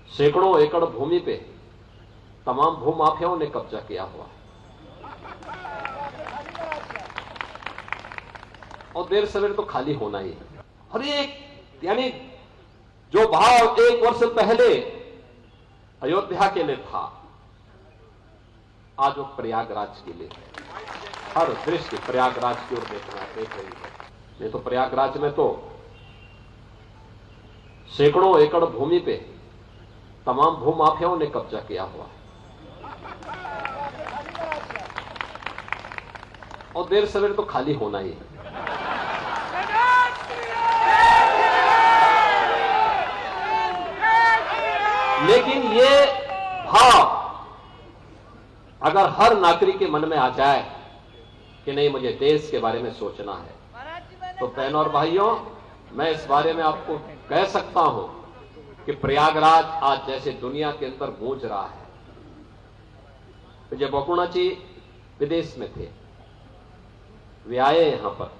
सैकड़ों एकड़ भूमि पे तमाम भूमाफियाओं ने कब्जा किया हुआ है और देर सवेर तो खाली होना ही है। हर एक, यानी जो भाव 1 वर्ष पहले अयोध्या के लिए था, आज वो प्रयागराज के लिए है। हर दृष्टि प्रयागराज की ओर देख रही है। नहीं तो प्रयागराज में तो सैकड़ों एकड़ भूमि पे तमाम भूमाफियाओं ने कब्जा किया हुआ है और देर सवेर तो खाली होना ही है। लेकिन ये भाव अगर हर नागरिक के मन में आ जाए कि नहीं, मुझे देश के बारे में सोचना है, तो बहनों और भाइयों, मैं इस बारे में आपको कह सकता हूं कि प्रयागराज आज जैसे दुनिया के अंदर गूंज रहा है। विजय बहुगुणा जी विदेश में थे, वे आए यहां पर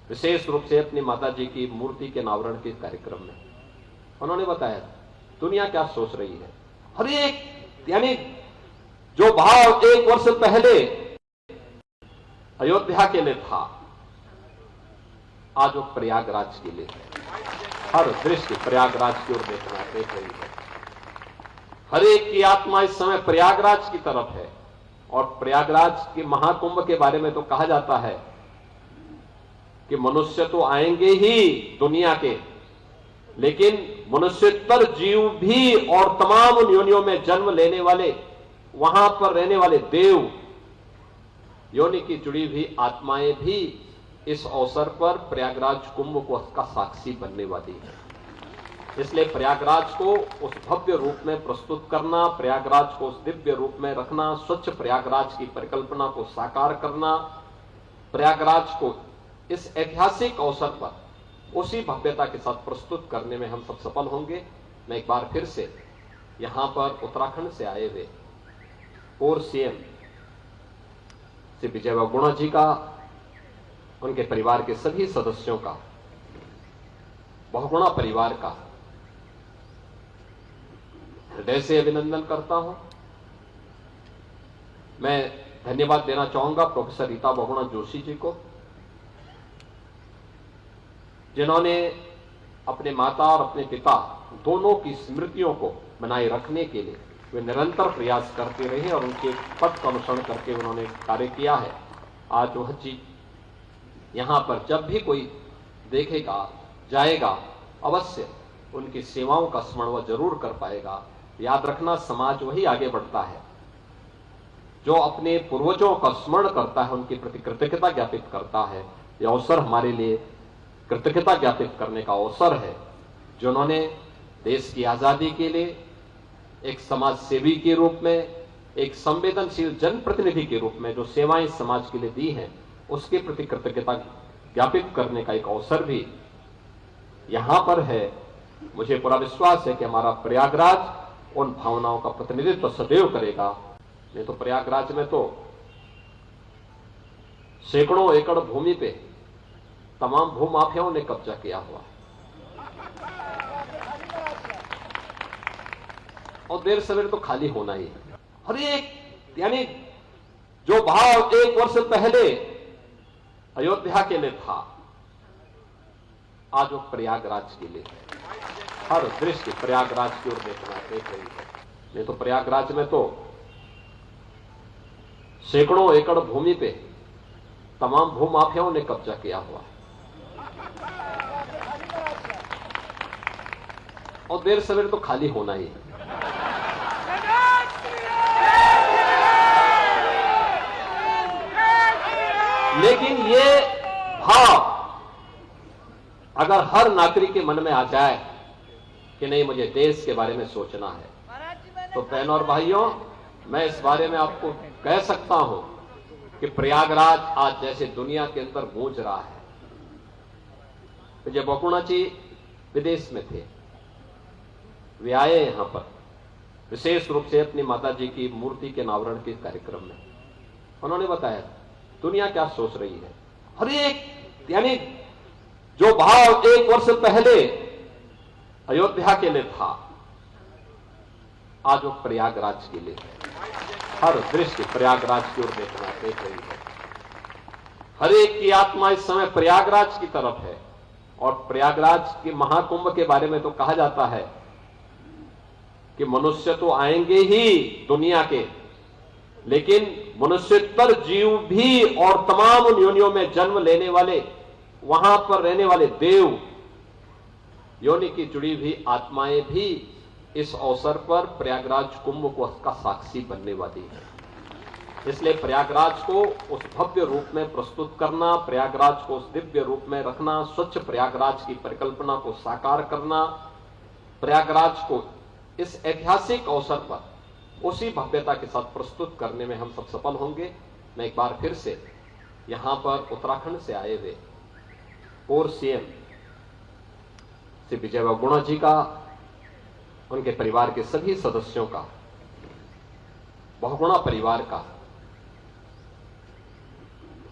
विशेष रूप से अपनी माता जी की मूर्ति के अनावरण के कार्यक्रम में। उन्होंने बताया दुनिया क्या सोच रही है। हर एक, यानी जो भाव 1 वर्ष पहले अयोध्या के लिए था, आज वो प्रयागराज के लिए है। हर दृष्टि प्रयागराज की ओर देख रही है। हर एक की आत्मा इस समय प्रयागराज की तरफ है और प्रयागराज के महाकुंभ के बारे में तो कहा जाता है कि मनुष्य तो आएंगे ही दुनिया के, लेकिन मनुष्यतर जीव भी और तमाम योनियों में जन्म लेने वाले, वहां पर रहने वाले देव योनि की जुड़ी हुई आत्माएं भी इस अवसर पर प्रयागराज कुंभ को उसका साक्षी बनने वाली है। इसलिए प्रयागराज को उस भव्य रूप में प्रस्तुत करना, प्रयागराज को उस दिव्य रूप में रखना, स्वच्छ प्रयागराज की परिकल्पना को साकार करना, प्रयागराज को इस ऐतिहासिक अवसर पर उसी भव्यता के साथ प्रस्तुत करने में हम सब सफल होंगे। मैं एक बार फिर से यहां पर उत्तराखंड से आए हुए पूर्व सीएम श्री विजय बहुगुणा जी का, उनके परिवार के सभी सदस्यों का, बहुगुणा परिवार का हृदय से अभिनंदन करता हूं। मैं धन्यवाद देना चाहूंगा प्रोफेसर रीता बहुगुणा जोशी जी को, जिन्होंने अपने माता और अपने पिता दोनों की स्मृतियों को बनाए रखने के लिए वे निरंतर प्रयास करते रहे और उनके पथ का अनुसरण करके उन्होंने कार्य किया है। आज वह चीज यहां पर जब भी कोई देखेगा, जाएगा, अवश्य उनकी सेवाओं का स्मरण वह जरूर कर पाएगा। याद रखना, समाज वही आगे बढ़ता है जो अपने पूर्वजों का स्मरण करता है, उनके प्रति कृतज्ञता ज्ञापित करता है। यह अवसर हमारे लिए कृतज्ञता ज्ञापित करने का अवसर है, जिन्होंने देश की आजादी के लिए एक समाज सेवी के रूप में, एक संवेदनशील जनप्रतिनिधि के रूप में जो सेवाएं समाज के लिए दी हैं, उसके प्रति कृतज्ञता ज्ञापित करने का एक अवसर भी यहां पर है। मुझे पूरा विश्वास है कि हमारा प्रयागराज उन भावनाओं का प्रतिनिधित्व सदैव करेगा। नहीं तो प्रयागराज में तो सैकड़ों एकड़ भूमि पे तमाम भूमाफियाओं ने कब्जा किया हुआ है और देर सवेर तो खाली होना ही है। हर एक, यानी जो भाव 1 वर्ष पहले अयोध्या के लिए था, आज वो प्रयागराज के लिए है। हर दृष्टि प्रयागराज की ओर देख रही है। नहीं तो प्रयागराज में तो सैकड़ों एकड़ भूमि पे तमाम भूमाफियाओं ने कब्जा किया हुआ है और देर सवेर तो खाली होना ही है। अगर हर नागरिक के मन में आ जाए कि नहीं मुझे देश के बारे में सोचना है, तो बहनों और भाइयों, मैं इस बारे में आपको कह सकता हूं कि प्रयागराज आज जैसे दुनिया के अंदर गूंज रहा है। विजय बहुगुणा जी विदेश में थे, वे आए यहां पर विशेष रूप से अपनी माता जी की मूर्ति के अनावरण के कार्यक्रम में। उन्होंने बताया दुनिया क्या सोच रही है। हर एक, यानी जो भाव 1 वर्ष पहले अयोध्या के लिए था, आज वो प्रयागराज के लिए है। हर दृष्टि प्रयागराज की ओर देख रही है। हर एक की आत्मा इस समय प्रयागराज की तरफ है। और प्रयागराज के महाकुंभ के बारे में तो कहा जाता है कि मनुष्य तो आएंगे ही दुनिया के, लेकिन मनुष्यतर जीव भी और तमाम उन योनियों में जन्म लेने वाले, वहां पर रहने वाले देव योनि की जुड़ी हुई आत्माएं भी इस अवसर पर प्रयागराज कुंभ को का साक्षी बनने वाली है। इसलिए प्रयागराज को उस भव्य रूप में प्रस्तुत करना, प्रयागराज को उस दिव्य रूप में रखना, स्वच्छ प्रयागराज की परिकल्पना को साकार करना, प्रयागराज को इस ऐतिहासिक अवसर पर उसी भव्यता के साथ प्रस्तुत करने में हम सब सफल होंगे। मैं एक बार फिर से यहां पर उत्तराखंड से आए हुए पूर्व सीएम श्री विजय बहुगुणा जी का, उनके परिवार के सभी सदस्यों का, बहुगुणा परिवार का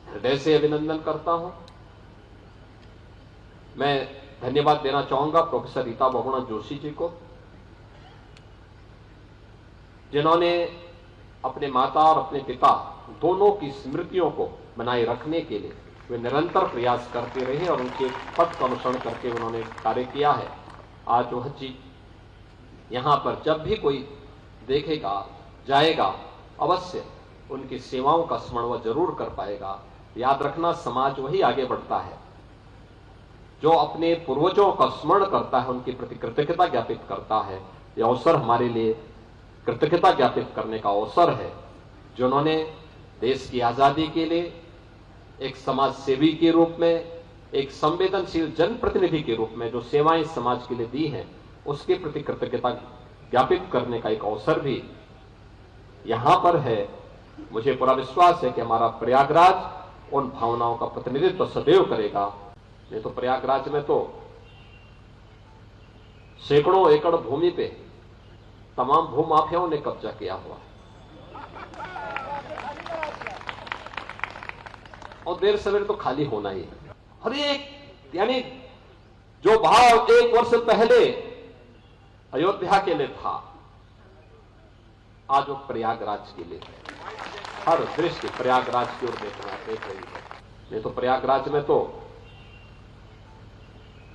हृदय से अभिनंदन करता हूं। मैं धन्यवाद देना चाहूंगा प्रोफेसर रीता बहुगुणा जोशी जी को, जिन्होंने अपने माता और अपने पिता दोनों की स्मृतियों को बनाए रखने के लिए वे निरंतर प्रयास करते रहे और उनके पथ का अनुसरण करके उन्होंने कार्य किया है। आज वह चीज यहां पर जब भी कोई देखेगा, जाएगा, अवश्य उनकी सेवाओं का स्मरण वह जरूर कर पाएगा। याद रखना, समाज वही आगे बढ़ता है जो अपने पूर्वजों का स्मरण करता है, उनके प्रति कृतज्ञता ज्ञापित करता है। यह अवसर हमारे लिए कृतज्ञता ज्ञापित करने का अवसर है, जिन्होंने देश की आजादी के लिए एक समाज सेवी के रूप में, एक संवेदनशील जनप्रतिनिधि के रूप में जो सेवाएं समाज के लिए दी हैं, उसके प्रति कृतज्ञता ज्ञापित करने का एक अवसर भी यहां पर है। मुझे पूरा विश्वास है कि हमारा प्रयागराज उन भावनाओं का प्रतिनिधित्व सदैव करेगा। नहीं तो प्रयागराज में तो सैकड़ों एकड़ भूमि पे तमाम भूमाफियाओं ने कब्जा किया हुआ है और देर सवेर तो खाली होना ही है। हर एक, यानी जो भाव 1 वर्ष पहले अयोध्या के लिए था, आज वो प्रयागराज के लिए है। हर दृष्टि प्रयागराज की ओर देख रही है। नहीं तो प्रयागराज में तो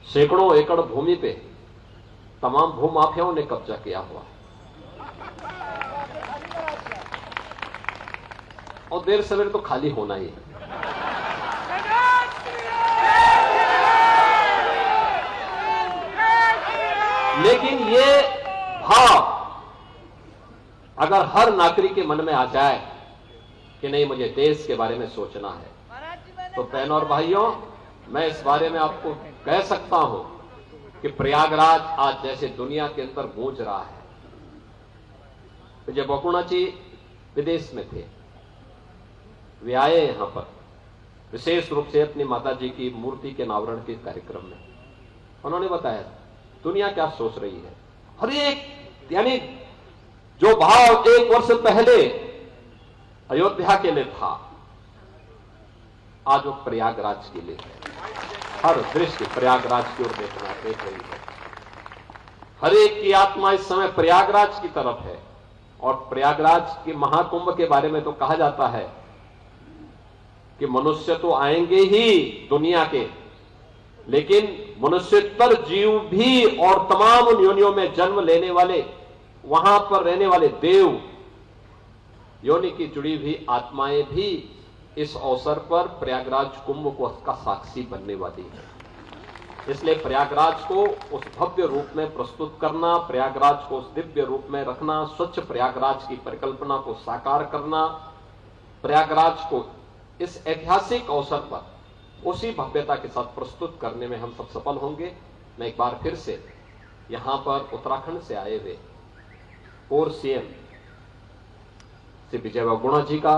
सैकड़ों एकड़ भूमि पे तमाम भूमाफियाओं ने कब्जा किया हुआ है और देर सवेर तो खाली होना ही है। लेकिन ये भाव अगर हर नागरिक के मन में आ जाए कि नहीं मुझे देश के बारे में सोचना है, तो बहनों और भाइयों, मैं इस बारे में आपको कह सकता हूं कि प्रयागराज आज जैसे दुनिया के अंदर गूंज रहा है। विजय बहुगुणा जी विदेश में थे, वे आए यहां पर विशेष रूप से अपनी माता जी की मूर्ति के अनावरण के कार्यक्रम में। उन्होंने बताया दुनिया क्या सोच रही है। हर एक, यानी जो भाव 1 वर्ष पहले अयोध्या के लिए था, आज वो प्रयागराज के लिए है। हर दृष्टि प्रयागराज की ओर देख रही है। हर एक की आत्मा इस समय प्रयागराज की तरफ है। और प्रयागराज के महाकुंभ के बारे में तो कहा जाता है कि मनुष्य तो आएंगे ही दुनिया के, लेकिन मनुष्यतर जीव भी और तमाम उन योनियों में जन्म लेने वाले, वहां पर रहने वाले देव योनि की जुड़ी हुई आत्माएं भी इस अवसर पर प्रयागराज कुंभ को का साक्षी बनने वाली है। इसलिए प्रयागराज को उस भव्य रूप में प्रस्तुत करना, प्रयागराज को उस दिव्य रूप में रखना, स्वच्छ प्रयागराज की परिकल्पना को साकार करना, प्रयागराज को इस ऐतिहासिक अवसर पर उसी भव्यता के साथ प्रस्तुत करने में हम सब सफल होंगे। मैं एक बार फिर से यहां पर उत्तराखंड से आए हुए पूर्व सीएम श्री विजय बहुगुणा जी का,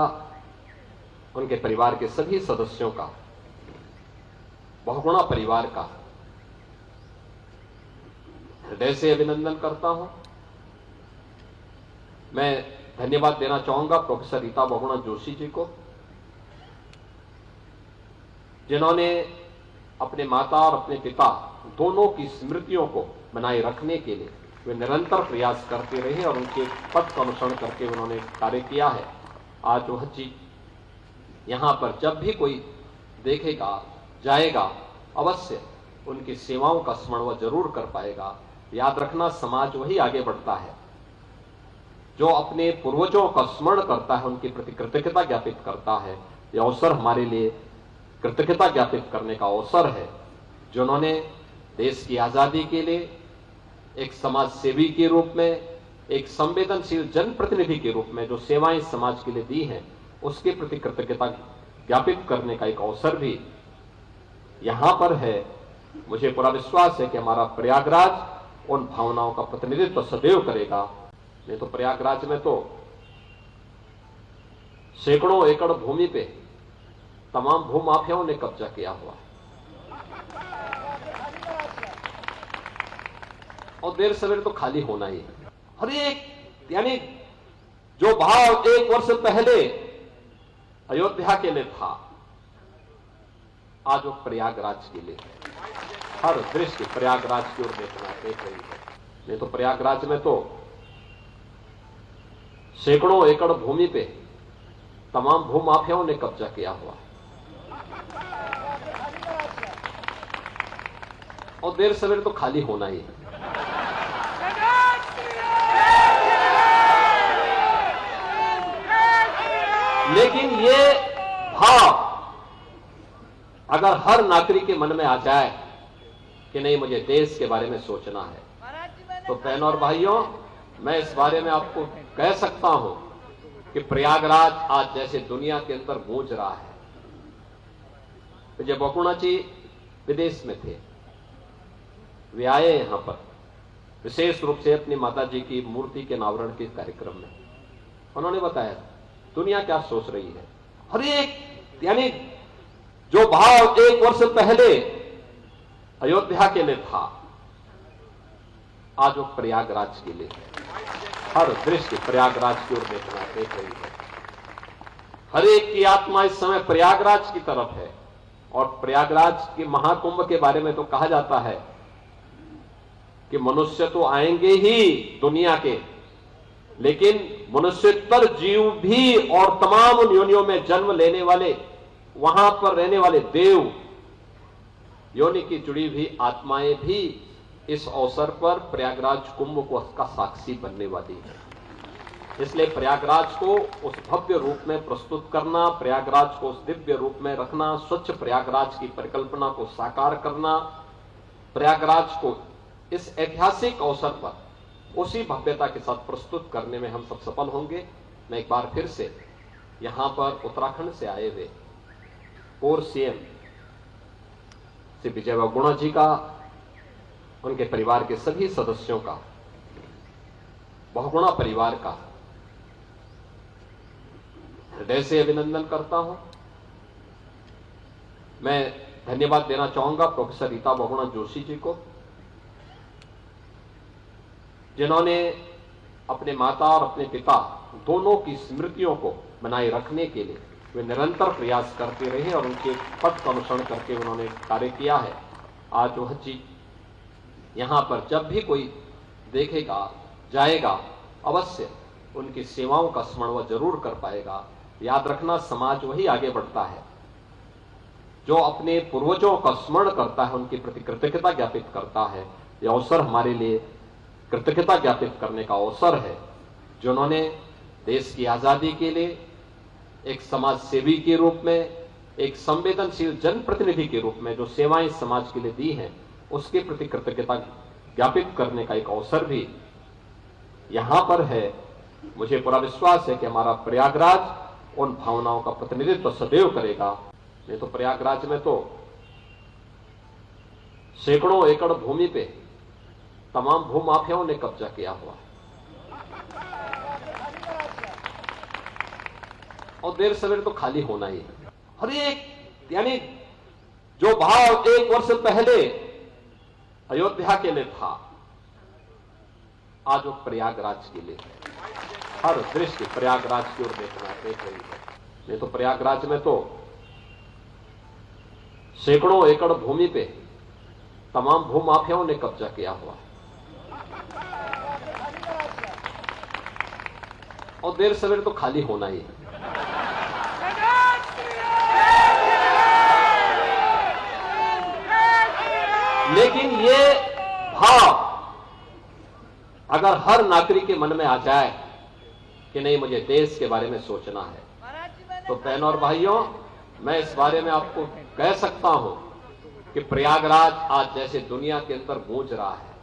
उनके परिवार के सभी सदस्यों का, बहुगुणा परिवार का हृदय से अभिनंदन करता हूं। मैं धन्यवाद देना चाहूंगा प्रोफेसर रीता बहुगुणा जोशी जी को, जिन्होंने अपने माता और अपने पिता दोनों की स्मृतियों को बनाए रखने के लिए वे निरंतर प्रयास करते रहे और उनके पथ का अनुसरण करके उन्होंने कार्य किया है। आज वह चीज यहां पर जब भी कोई देखेगा जाएगा अवश्य उनकी सेवाओं का स्मरण वह जरूर कर पाएगा। याद रखना, समाज वही आगे बढ़ता है जो अपने पूर्वजों का स्मरण करता है, उनके प्रति कृतज्ञता ज्ञापित करता है। यह अवसर हमारे लिए कृतज्ञता ज्ञापित करने का अवसर है, जिन्होंने देश की आजादी के लिए एक समाज सेवी के रूप में, एक संवेदनशील जनप्रतिनिधि के रूप में जो सेवाएं समाज के लिए दी हैं, उसके प्रति कृतज्ञता ज्ञापित करने का एक अवसर भी यहां पर है। मुझे पूरा विश्वास है कि हमारा प्रयागराज उन भावनाओं का प्रतिनिधित्व सदैव करेगा। नहीं तो प्रयागराज में तो सैकड़ों एकड़ भूमि पे तमाम भूमाफियाओं ने कब्जा किया हुआ है और देर सवेर तो खाली होना ही है। हर एक यानी जो भाव एक वर्ष पहले अयोध्या के लिए था, आज वो प्रयागराज के लिए है। हर दृष्टि प्रयागराज की ओर देख रही है। नहीं तो प्रयागराज में तो सैकड़ों एकड़ भूमि पे तमाम भूमाफियाओं ने कब्जा किया हुआ है और देर सवेर तो खाली होना ही है। लेकिन ये भाव अगर हर नागरिक के मन में आ जाए कि नहीं, मुझे देश के बारे में सोचना है, तो बहनों और भाइयों, मैं इस बारे में आपको कह सकता हूं कि प्रयागराज आज जैसे दुनिया के अंदर गूंज रहा है। विजय बहुगुणा जी विदेश में थे, वे आए यहां पर विशेष रूप से अपनी माता जी की मूर्ति के अनावरण के कार्यक्रम में। उन्होंने बताया दुनिया क्या सोच रही है। हर एक यानी जो भाव एक वर्ष पहले अयोध्या के लिए था, आज वो प्रयागराज के लिए है। हर दृष्टि प्रयागराज की ओर देख रही है। हर एक की आत्मा इस समय प्रयागराज की तरफ है और प्रयागराज के महाकुंभ के बारे में तो कहा जाता है कि मनुष्य तो आएंगे ही दुनिया के, लेकिन मनुष्योत्तर जीव भी और तमाम उन योनियों में जन्म लेने वाले, वहां पर रहने वाले देव योनि की जुड़ी हुई आत्माएं भी इस अवसर पर प्रयागराज कुंभ को का साक्षी बनने वाली है। इसलिए प्रयागराज को उस भव्य रूप में प्रस्तुत करना, प्रयागराज को उस दिव्य रूप में रखना, स्वच्छ प्रयागराज की परिकल्पना को साकार करना, प्रयागराज को इस ऐतिहासिक अवसर पर उसी भव्यता के साथ प्रस्तुत करने में हम सब सफल होंगे। मैं एक बार फिर से यहां पर उत्तराखंड से आए हुए पूर्व सीएम श्री विजय बहुगुणा जी का, उनके परिवार के सभी सदस्यों का, बहुगुणा परिवार का हृदय से अभिनंदन करता हूं। मैं धन्यवाद देना चाहूंगा प्रोफेसर रीता बहुगुणा जोशी जी को, जिन्होंने अपने माता और अपने पिता दोनों की स्मृतियों को बनाए रखने के लिए वे निरंतर प्रयास करते रहे और उनके पथ का अनुसरण करके उन्होंने कार्य किया है। आज वह चीज यहां पर जब भी कोई देखेगा जाएगा अवश्य उनकी सेवाओं का स्मरण वह जरूर कर पाएगा। याद रखना, समाज वही आगे बढ़ता है जो अपने पूर्वजों का स्मरण करता है, उनके प्रति कृतज्ञता ज्ञापित करता है। यह अवसर हमारे लिए कृतज्ञता ज्ञापित करने का अवसर है, जिन्होंने देश की आजादी के लिए एक समाज सेवी के रूप में, एक संवेदनशील जनप्रतिनिधि के रूप में जो सेवाएं समाज के लिए दी हैं, उसके प्रति कृतज्ञता ज्ञापित करने का एक अवसर भी यहां पर है। मुझे पूरा विश्वास है कि हमारा प्रयागराज उन भावनाओं का प्रतिनिधित्व सदैव करेगा। नहीं तो प्रयागराज में तो सैकड़ों एकड़ भूमि पे तमाम भूमाफियाओं ने कब्जा किया हुआ है और देर सवेर तो खाली होना ही है। हर एक यानी जो भाव 1 वर्ष पहले अयोध्या के लिए था, आज वो प्रयागराज के लिए है। हर दृष्टि प्रयागराज की ओर देख रही है। नहीं तो प्रयागराज में तो सैकड़ों एकड़ भूमि पे तमाम भूमाफियाओं ने कब्जा किया हुआ है और देर सवेर तो खाली होना ही है। लेकिन ये भाव अगर हर नागरिक के मन में आ जाए कि नहीं, मुझे देश के बारे में सोचना है, तो बहनों और भाइयों, मैं इस बारे में आपको कह सकता हूं कि प्रयागराज आज जैसे दुनिया के अंदर गूंज रहा है।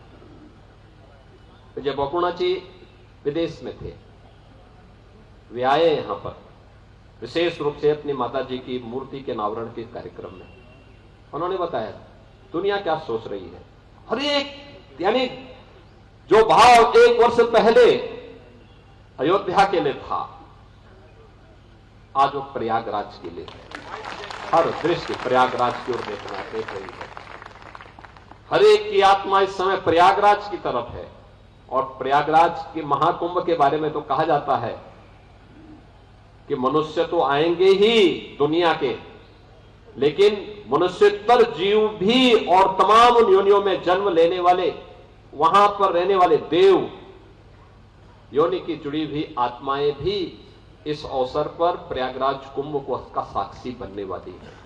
विजय बहुगुणा जी विदेश में थे, वे आए यहां पर विशेष रूप से अपनी माता जी की मूर्ति के अनावरण के कार्यक्रम में। उन्होंने बताया दुनिया क्या सोच रही है। हर एक यानी जो भाव 1 वर्ष पहले अयोध्या के लिए था, आज वो प्रयागराज के लिए है। हर दृष्टि प्रयागराज की ओर देख रही है। हर एक की आत्मा इस समय प्रयागराज की तरफ है और प्रयागराज के महाकुंभ के बारे में तो कहा जाता है कि मनुष्य तो आएंगे ही दुनिया के, लेकिन मनुष्योत्तर जीव भी और तमाम उन योनियों में जन्म लेने वाले, वहां पर रहने वाले देव योनि की जुड़ी हुई आत्माएं भी इस अवसर पर प्रयागराज कुंभ को का साक्षी बनने वाली है।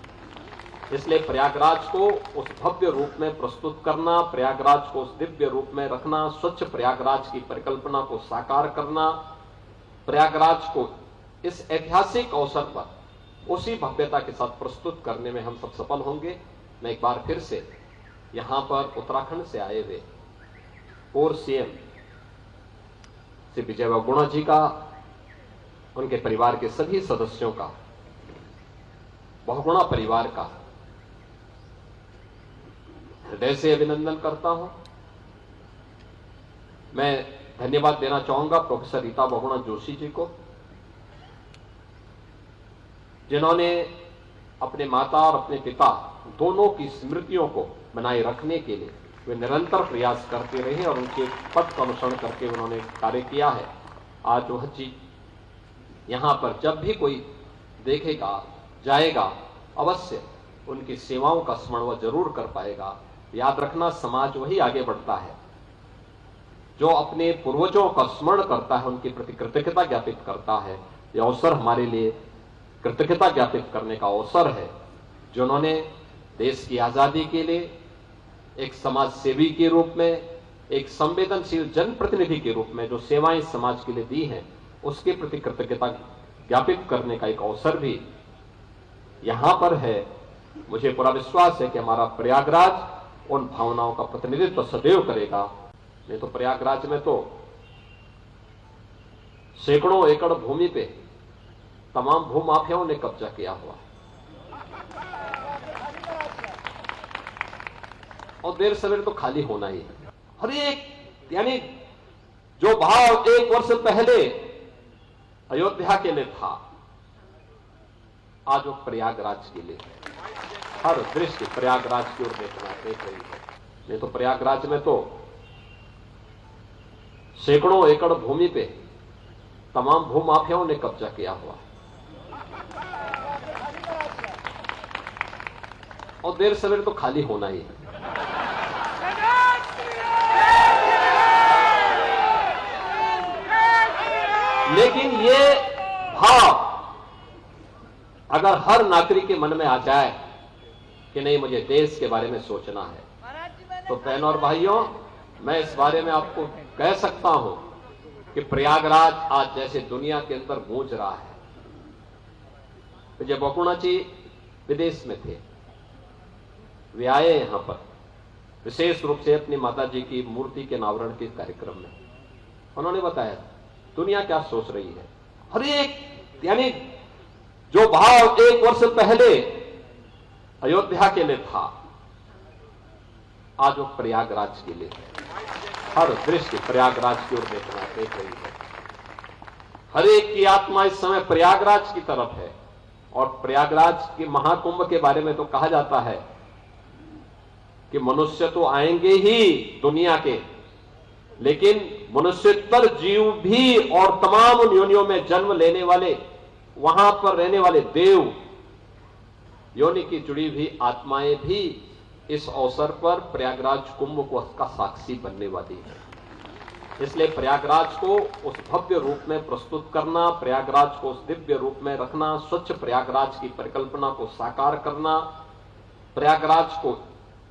इसलिए प्रयागराज को उस भव्य रूप में प्रस्तुत करना, प्रयागराज को उस दिव्य रूप में रखना, स्वच्छ प्रयागराज की परिकल्पना को साकार करना, प्रयागराज को इस ऐतिहासिक अवसर पर उसी भव्यता के साथ प्रस्तुत करने में हम सब सफल होंगे। मैं एक बार फिर से यहां पर उत्तराखंड से आए हुए पूर्व सीएम श्री विजय बहुगुणा जी का, उनके परिवार के सभी सदस्यों का, बहुगुणा परिवार का हृदय से अभिनंदन करता हूं। मैं धन्यवाद देना चाहूंगा प्रोफेसर रीता बहुगुणा जोशी जी को, जिन्होंने अपने माता और अपने पिता दोनों की स्मृतियों को बनाए रखने के लिए वे निरंतर प्रयास करते रहे और उनके पथ का अनुसरण करके उन्होंने कार्य किया है। आज वह चीज यहां पर जब भी कोई देखेगा जाएगा, अवश्य उनकी सेवाओं का स्मरण वह जरूर कर पाएगा। याद रखना, समाज वही आगे बढ़ता है जो अपने पूर्वजों का स्मरण करता है, उनके प्रति कृतज्ञता ज्ञापित करता है। यह अवसर हमारे लिए कृतज्ञता ज्ञापित करने का अवसर है, जिन्होंने देश की आजादी के लिए एक समाज सेवी के रूप में, एक संवेदनशील जनप्रतिनिधि के रूप में जो सेवाएं समाज के लिए दी हैं, उसके प्रति कृतज्ञता ज्ञापित करने का एक अवसर भी यहां पर है। मुझे पूरा विश्वास है कि हमारा प्रयागराज उन भावनाओं का प्रतिनिधित्व सदैव करेगा। नहीं तो प्रयागराज में तो सैकड़ों एकड़ भूमि पे तमाम भूमाफियाओं ने कब्जा किया हुआ है और देर सवेर तो खाली होना ही है। हर एक यानी जो भाव 1 वर्ष पहले अयोध्या के लिए था, आज वो प्रयागराज के लिए है। हर दृष्टि प्रयागराज की ओर देख रही है। नहीं तो प्रयागराज में तो सैकड़ों एकड़ भूमि पे तमाम भूमाफियाओं ने कब्जा किया हुआ है और देर सवेर तो खाली होना ही है। लेकिन ये भाव अगर हर नागरिक के मन में आ जाए कि नहीं, मुझे देश के बारे में सोचना है, तो बहनों और भाइयों, मैं इस बारे में आपको कह सकता हूं कि प्रयागराज आज जैसे दुनिया के अंदर गूंज रहा है। विजय बहुगुणा जी विदेश में थे, वे आए यहां पर विशेष रूप से अपनी माता जी की मूर्ति के अनावरण के कार्यक्रम में। उन्होंने बताया दुनिया क्या सोच रही है। हर एक यानी जो भाव 1 वर्ष पहले अयोध्या के लिए था, आज वो प्रयागराज के लिए है। हर दृष्टि प्रयागराज की ओर देख रही है। हर एक की आत्मा इस समय प्रयागराज की तरफ है। और प्रयागराज के महाकुंभ के बारे में तो कहा जाता है कि मनुष्य तो आएंगे ही दुनिया के, लेकिन मनुष्योत्तर जीव भी और तमाम उन योनियों में जन्म लेने वाले, वहां पर रहने वाले देव योनि की जुड़ी हुई आत्माएं भी इस अवसर पर प्रयागराज कुंभ को का साक्षी बनने वाली है। इसलिए प्रयागराज को उस भव्य रूप में प्रस्तुत करना, प्रयागराज को उस दिव्य रूप में रखना, स्वच्छ प्रयागराज की परिकल्पना को साकार करना, प्रयागराज को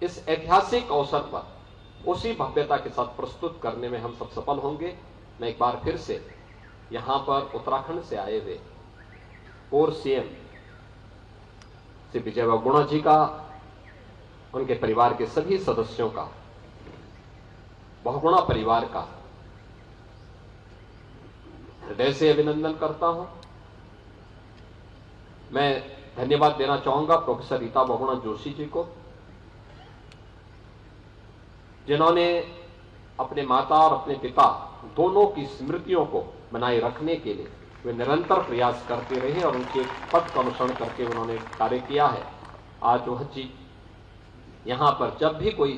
इस ऐतिहासिक अवसर पर उसी भव्यता के साथ प्रस्तुत करने में हम सब सफल होंगे। मैं एक बार फिर से यहां पर उत्तराखंड से आए हुए पूर्व सीएम श्री विजय बहुगुणा जी का, उनके परिवार के सभी सदस्यों का, बहुगुणा परिवार का हृदय से अभिनंदन करता हूं। मैं धन्यवाद देना चाहूंगा प्रोफेसर रीता बहुगुणा जोशी जी को, जिन्होंने अपने माता और अपने पिता दोनों की स्मृतियों को बनाए रखने के लिए वे निरंतर प्रयास करते रहे और उनके पथ का अनुसरण करके उन्होंने कार्य किया है। आज वह चीज यहां पर जब भी कोई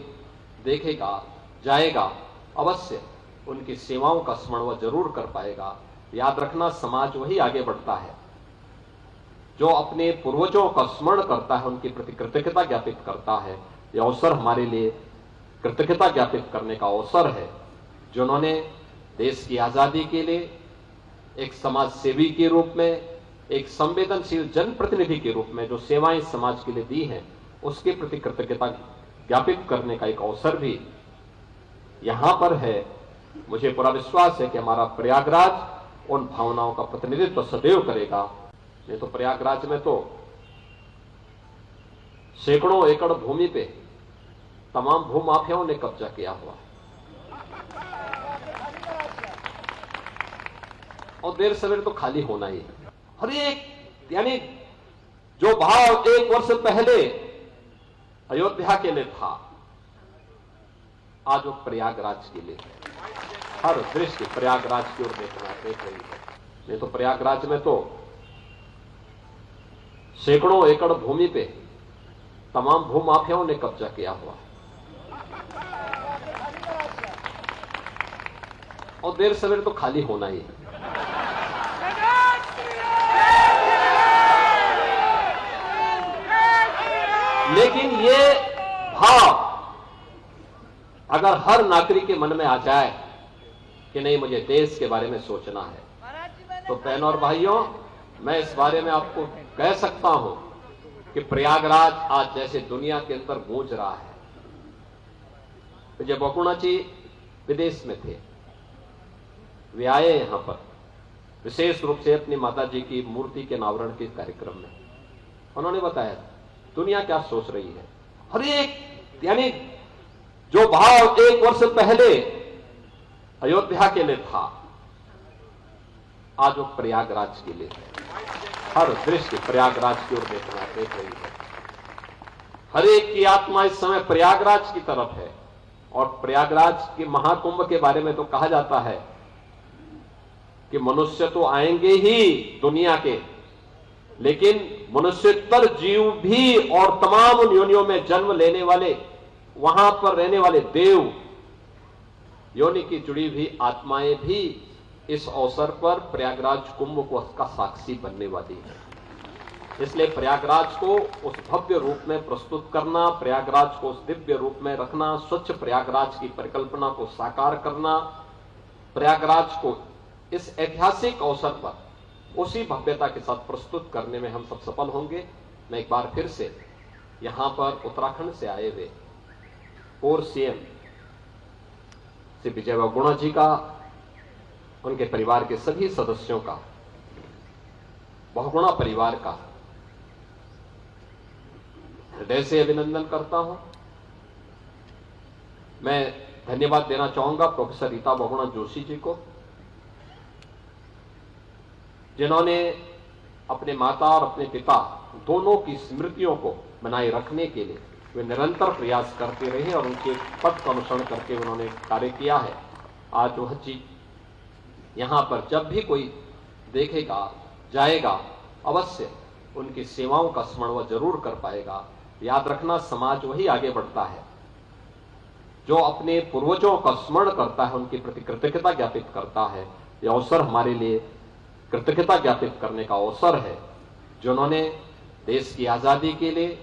देखेगा जाएगा, अवश्य उनकी सेवाओं का स्मरण वह जरूर कर पाएगा। याद रखना, समाज वही आगे बढ़ता है जो अपने पूर्वजों का स्मरण करता है, उनके प्रति कृतज्ञता ज्ञापित करता है। यह अवसर हमारे लिए कृतज्ञता ज्ञापित करने का अवसर है, जिन्होंने देश की आजादी के लिए एक समाज सेवी के रूप में, एक संवेदनशील जनप्रतिनिधि के रूप में जो सेवाएं समाज के लिए दी हैं, उसके प्रति कृतज्ञता ज्ञापित करने का एक अवसर भी यहां पर है। मुझे पूरा विश्वास है कि हमारा प्रयागराज उन भावनाओं का प्रतिनिधित्व सदैव करेगा। नहीं तो प्रयागराज में तो सैकड़ों एकड़ भूमि पे तमाम भूमाफियाओं ने कब्जा किया हुआ है और देर सवेर तो खाली होना ही है। हर एक, यानी जो भाव 1 वर्ष पहले अयोध्या के लिए था, आज वो प्रयागराज के लिए है। हर दृष्टि प्रयागराज की ओर देख रही है। नहीं तो प्रयागराज में तो सैकड़ों एकड़ भूमि पे तमाम भूमाफियाओं ने कब्जा किया हुआ है और देर सवेर तो खाली होना ही है। लेकिन ये भाव अगर हर नागरिक के मन में आ जाए कि नहीं, मुझे देश के बारे में सोचना है, तो बहनों और भाइयों, मैं इस बारे में आपको कह सकता हूं कि प्रयागराज आज जैसे दुनिया के अंदर गूंज रहा है। विजय बहुगुणा जी विदेश में थे, वे आए यहां पर विशेष रूप से अपनी माता जी की मूर्ति के अनावरण के कार्यक्रम में। उन्होंने बताया दुनिया क्या सोच रही है। हर एक, यानी जो भाव 1 वर्ष पहले अयोध्या के लिए था, आज वो प्रयागराज के लिए है। हर दृष्टि प्रयागराज की ओर देख रही है। हर एक की आत्मा इस समय प्रयागराज की तरफ है। और प्रयागराज के महाकुंभ के बारे में तो कहा जाता है कि मनुष्य तो आएंगे ही दुनिया के, लेकिन मनुष्योत्तर जीव भी और तमाम उन योनियों में जन्म लेने वाले, वहां पर रहने वाले देव योनि की जुड़ी हुई आत्माएं भी इस अवसर पर प्रयागराज कुंभ को का साक्षी बनने वाली है। इसलिए प्रयागराज को उस भव्य रूप में प्रस्तुत करना, प्रयागराज को उस दिव्य रूप में रखना, स्वच्छ प्रयागराज की परिकल्पना को साकार करना, प्रयागराज को इस ऐतिहासिक अवसर पर उसी भव्यता के साथ प्रस्तुत करने में हम सब सफल होंगे। मैं एक बार फिर से यहां पर उत्तराखंड से आए हुए पूर्व सीएम श्री विजय बहुगुणा जी का, उनके परिवार के सभी सदस्यों का, बहुगुणा परिवार का हृदय से अभिनंदन करता हूं। मैं धन्यवाद देना चाहूंगा प्रोफेसर रीता बहुगुणा जोशी जी को, जिन्होंने अपने माता और अपने पिता दोनों की स्मृतियों को बनाए रखने के लिए वे निरंतर प्रयास करते रहे और उनके पथ का अनुसरण करके उन्होंने कार्य किया है। आज वह चीज यहां पर जब भी कोई देखेगा जाएगा अवश्य उनकी सेवाओं का स्मरण वह जरूर कर पाएगा। याद रखना, समाज वही आगे बढ़ता है जो अपने पूर्वजों का स्मरण करता है, उनके प्रति कृतज्ञता ज्ञापित करता है। यह अवसर हमारे लिए कृतज्ञता ज्ञापित करने का अवसर है, जिन्होंने देश की आजादी के लिए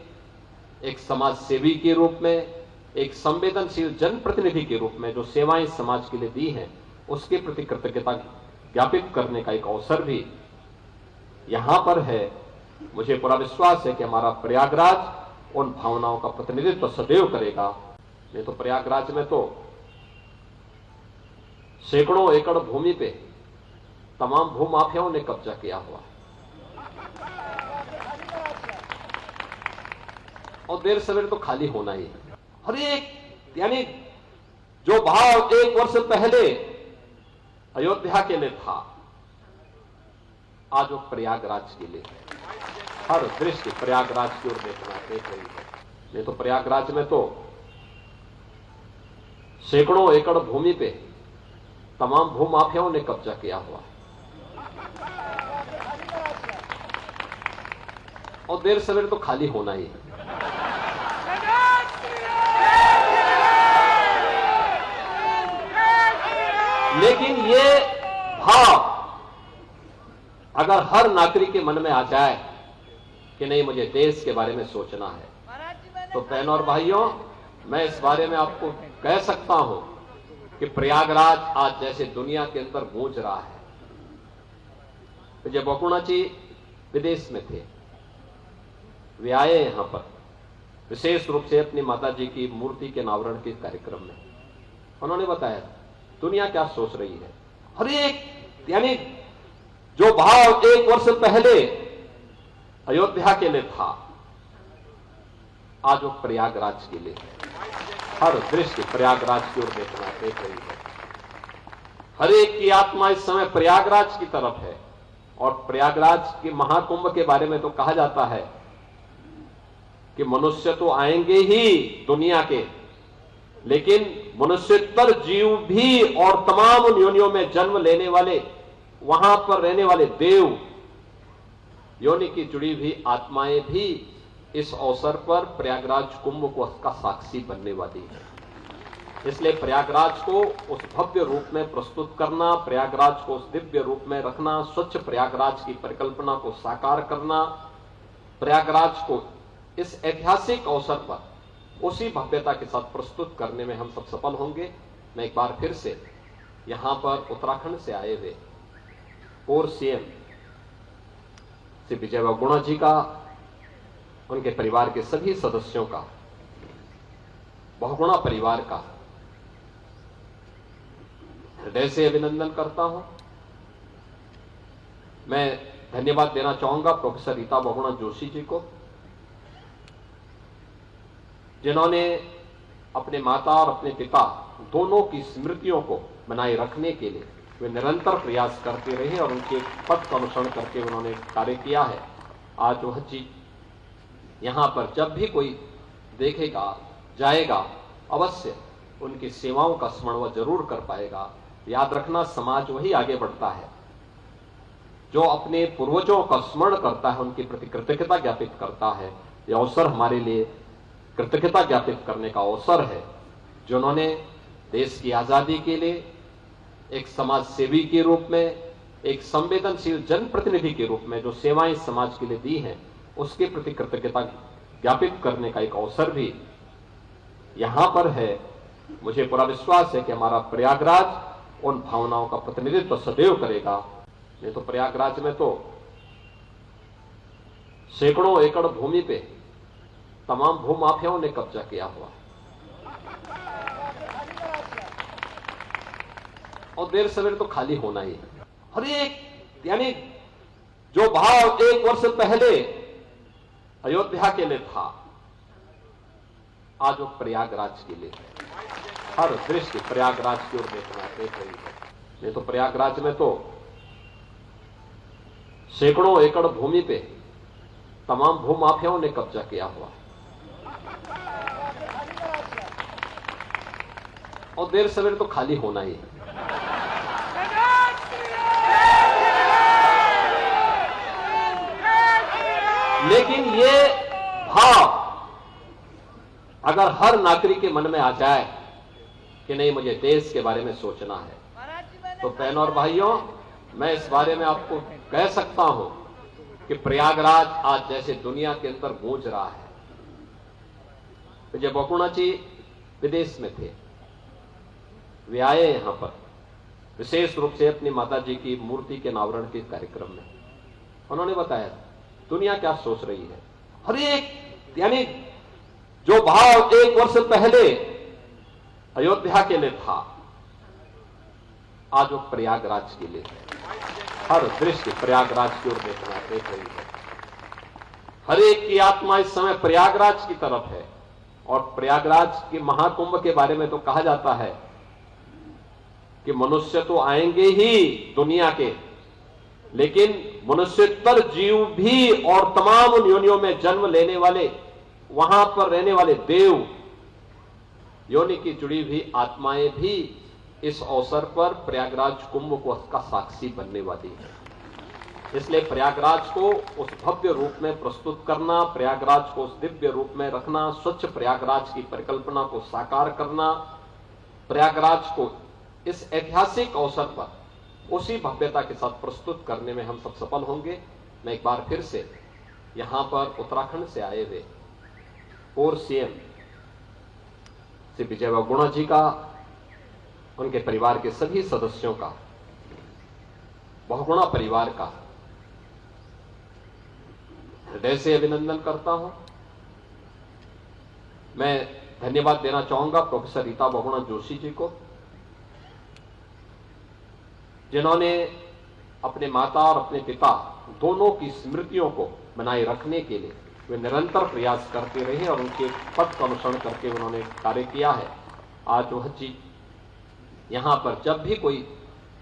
एक समाज सेवी के रूप में, एक संवेदनशील जनप्रतिनिधि के रूप में जो सेवाएं समाज के लिए दी हैं, उसके प्रति कृतज्ञता ज्ञापित करने का एक अवसर भी यहां पर है। मुझे पूरा विश्वास है कि हमारा प्रयागराज उन भावनाओं का प्रतिनिधित्व सदैव करेगा। नहीं तो प्रयागराज में तो सैकड़ों एकड़ भूमि पे तमाम भूमाफियाओं ने कब्जा किया हुआ है और देर सवेर तो खाली होना ही है। हर एक, यानी जो भाव 1 वर्ष पहले अयोध्या के लिए था, आज वो प्रयागराज के लिए है। हर दृष्टि प्रयागराज की ओर देख रही है। नहीं तो प्रयागराज में तो सैकड़ों एकड़ भूमि पे तमाम भूमाफियाओं ने कब्जा किया हुआ है और देर सवेर तो खाली होना ही है। लेकिन ये भाव अगर हर नागरिक के मन में आ जाए कि नहीं, मुझे देश के बारे में सोचना है, तो बहनों और भाइयों, मैं इस बारे में आपको कह सकता हूं कि प्रयागराज आज जैसे दुनिया के अंदर गूंज रहा है। विजय बहुगुणा जी विदेश में थे, वे आए यहां पर विशेष रूप से अपनी माता जी की मूर्ति के अनावरण के कार्यक्रम में। उन्होंने बताया दुनिया क्या सोच रही है। हर एक, यानी जो भाव 1 वर्ष पहले अयोध्या के लिए था, आज वो प्रयागराज के लिए है। हर दृष्टि प्रयागराज की ओर देख रही है। हर एक की आत्मा इस समय प्रयागराज की तरफ है और प्रयागराज के महाकुंभ के बारे में तो कहा जाता है कि मनुष्य तो आएंगे ही दुनिया के, लेकिन मनुष्यतर जीव भी और तमाम उन योनियों में जन्म लेने वाले, वहां पर रहने वाले देव योनि की जुड़ी हुई आत्माएं भी इस अवसर पर प्रयागराज कुंभ को उसका साक्षी बनने वाली है। इसलिए प्रयागराज को उस भव्य रूप में प्रस्तुत करना, प्रयागराज को उस दिव्य रूप में रखना, स्वच्छ प्रयागराज की परिकल्पना को साकार करना, प्रयागराज को इस ऐतिहासिक अवसर पर उसी भव्यता के साथ प्रस्तुत करने में हम सब सफल होंगे। मैं एक बार फिर से यहां पर उत्तराखंड से आए हुए पूर्व सीएम श्री विजय बहुगुणा जी का, उनके परिवार के सभी सदस्यों का, बहुगुणा परिवार का हृदय से अभिनंदन करता हूं। मैं धन्यवाद देना चाहूंगा प्रोफेसर रीता बहुगुणा जोशी जी को, जिन्होंने अपने माता और अपने पिता दोनों की स्मृतियों को बनाए रखने के लिए वे निरंतर प्रयास करते रहे और उनके पथ का अनुसरण करके उन्होंने कार्य किया है। आज वह चीज यहां पर जब भी कोई देखेगा जाएगा अवश्य उनकी सेवाओं का स्मरण वह जरूर कर पाएगा। याद रखना, समाज वही आगे बढ़ता है जो अपने पूर्वजों का स्मरण करता है, उनके प्रति कृतज्ञता ज्ञापित करता है। यह अवसर हमारे लिए कृतज्ञता ज्ञापित करने का अवसर है, जिन्होंने देश की आजादी के लिए एक समाज सेवी के रूप में, एक संवेदनशील जनप्रतिनिधि के रूप में जो सेवाएं समाज के लिए दी हैं, उसके प्रति कृतज्ञता ज्ञापित करने का एक अवसर भी यहां पर है। मुझे पूरा विश्वास है कि हमारा प्रयागराज उन भावनाओं का प्रतिनिधित्व सदैव करेगा। नहीं तो प्रयागराज में तो सैकड़ों एकड़ भूमि पे तमाम भूमाफियाओं ने कब्जा किया हुआ है और देर सवेर तो खाली होना ही है। हर एक, यानी जो भाव 1 वर्ष पहले अयोध्या के लिए था, आज वो प्रयागराज के लिए है। हर दृष्टि प्रयागराज की ओर देख रही है। नहीं तो प्रयागराज में तो सैकड़ों एकड़ भूमि पे तमाम भूमाफियाओं ने कब्जा किया हुआ है और देर सवेर तो खाली होना ही है। लेकिन ये भाव अगर हर नागरिक के मन में आ जाए कि नहीं, मुझे देश के बारे में सोचना है, तो बहनों और भाइयों, मैं इस बारे में आपको कह सकता हूं कि प्रयागराज आज जैसे दुनिया के अंदर गूंज रहा है। विजय बहुगुणा जी विदेश में थे, वे आए यहां पर विशेष रूप से अपनी माता जी की मूर्ति के अनावरण के कार्यक्रम में। उन्होंने बताया दुनिया क्या सोच रही है। हर एक, यानी जो भाव 1 वर्ष पहले अयोध्या के लिए था, आज वो प्रयागराज के लिए है। हर दृष्टि प्रयागराज की ओर देख रही है। हर एक की आत्मा इस समय प्रयागराज की तरफ है और प्रयागराज के महाकुंभ के बारे में तो कहा जाता है कि मनुष्य तो आएंगे ही दुनिया के, लेकिन मनुष्यतर जीव भी और तमाम योनियों में जन्म लेने वाले, वहां पर रहने वाले देव योनि की जुड़ी हुई आत्माएं भी इस अवसर पर प्रयागराज कुंभ को उसका साक्षी बनने वाली है। इसलिए प्रयागराज को उस भव्य रूप में प्रस्तुत करना, प्रयागराज को उस दिव्य रूप में रखना, स्वच्छ प्रयागराज की परिकल्पना को साकार करना, प्रयागराज को इस ऐतिहासिक अवसर पर उसी भव्यता के साथ प्रस्तुत करने में हम सब सफल होंगे। मैं एक बार फिर से यहां पर उत्तराखंड से आए हुए पूर्व सीएम श्री विजय बहुगुणा जी का, उनके परिवार के सभी सदस्यों का, बहुगुणा परिवार का हृदय से अभिनंदन करता हूं। मैं धन्यवाद देना चाहूंगा प्रोफेसर रीता बहुगुणा जोशी जी को, जिन्होंने अपने माता और अपने पिता दोनों की स्मृतियों को बनाए रखने के लिए वे निरंतर प्रयास करते रहे और उनके पथ का अनुसरण करके उन्होंने कार्य किया है। आज वह चीज यहां पर जब भी कोई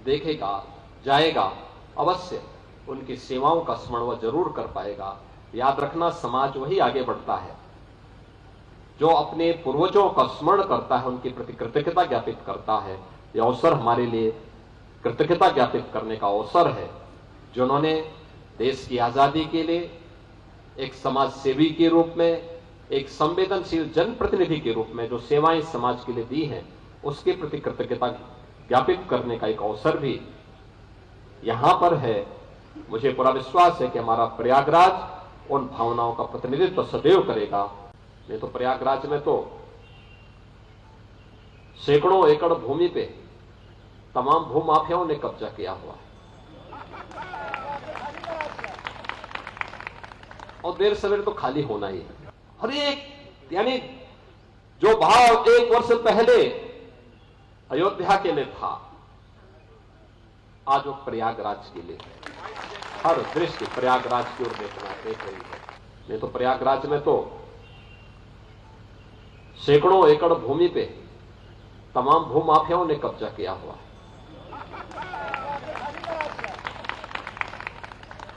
देखेगा, जाएगा, अवश्य उनकी सेवाओं का स्मरण वह जरूर कर पाएगा। याद रखना, समाज वही आगे बढ़ता है जो अपने पूर्वजों का स्मरण करता है, उनके प्रति कृतज्ञता ज्ञापित करता है। यह अवसर हमारे लिए कृतज्ञता ज्ञापित करने का अवसर है, जिन्होंने देश की आजादी के लिए एक समाज सेवी के रूप में, एक संवेदनशील जनप्रतिनिधि के रूप में जो सेवाएं समाज के लिए दी हैं, उसके प्रति कृतज्ञता ज्ञापित करने का एक अवसर भी यहां पर है। मुझे पूरा विश्वास है कि हमारा प्रयागराज उन भावनाओं का प्रतिनिधित्व सदैव करेगा। नहीं तो प्रयागराज में तो सैकड़ों एकड़ भूमि पे तमाम भूमाफियाओं ने कब्जा किया हुआ है और देर सवेर तो खाली होना ही है। हर एक, यानी जो भाव 1 वर्ष पहले अयोध्या के लिए था, आज वो प्रयागराज के लिए है। हर दृष्टि प्रयागराज की ओर देख रही है। नहीं तो प्रयागराज में तो सैकड़ों एकड़ भूमि पे तमाम भूमाफियाओं ने कब्जा किया हुआ है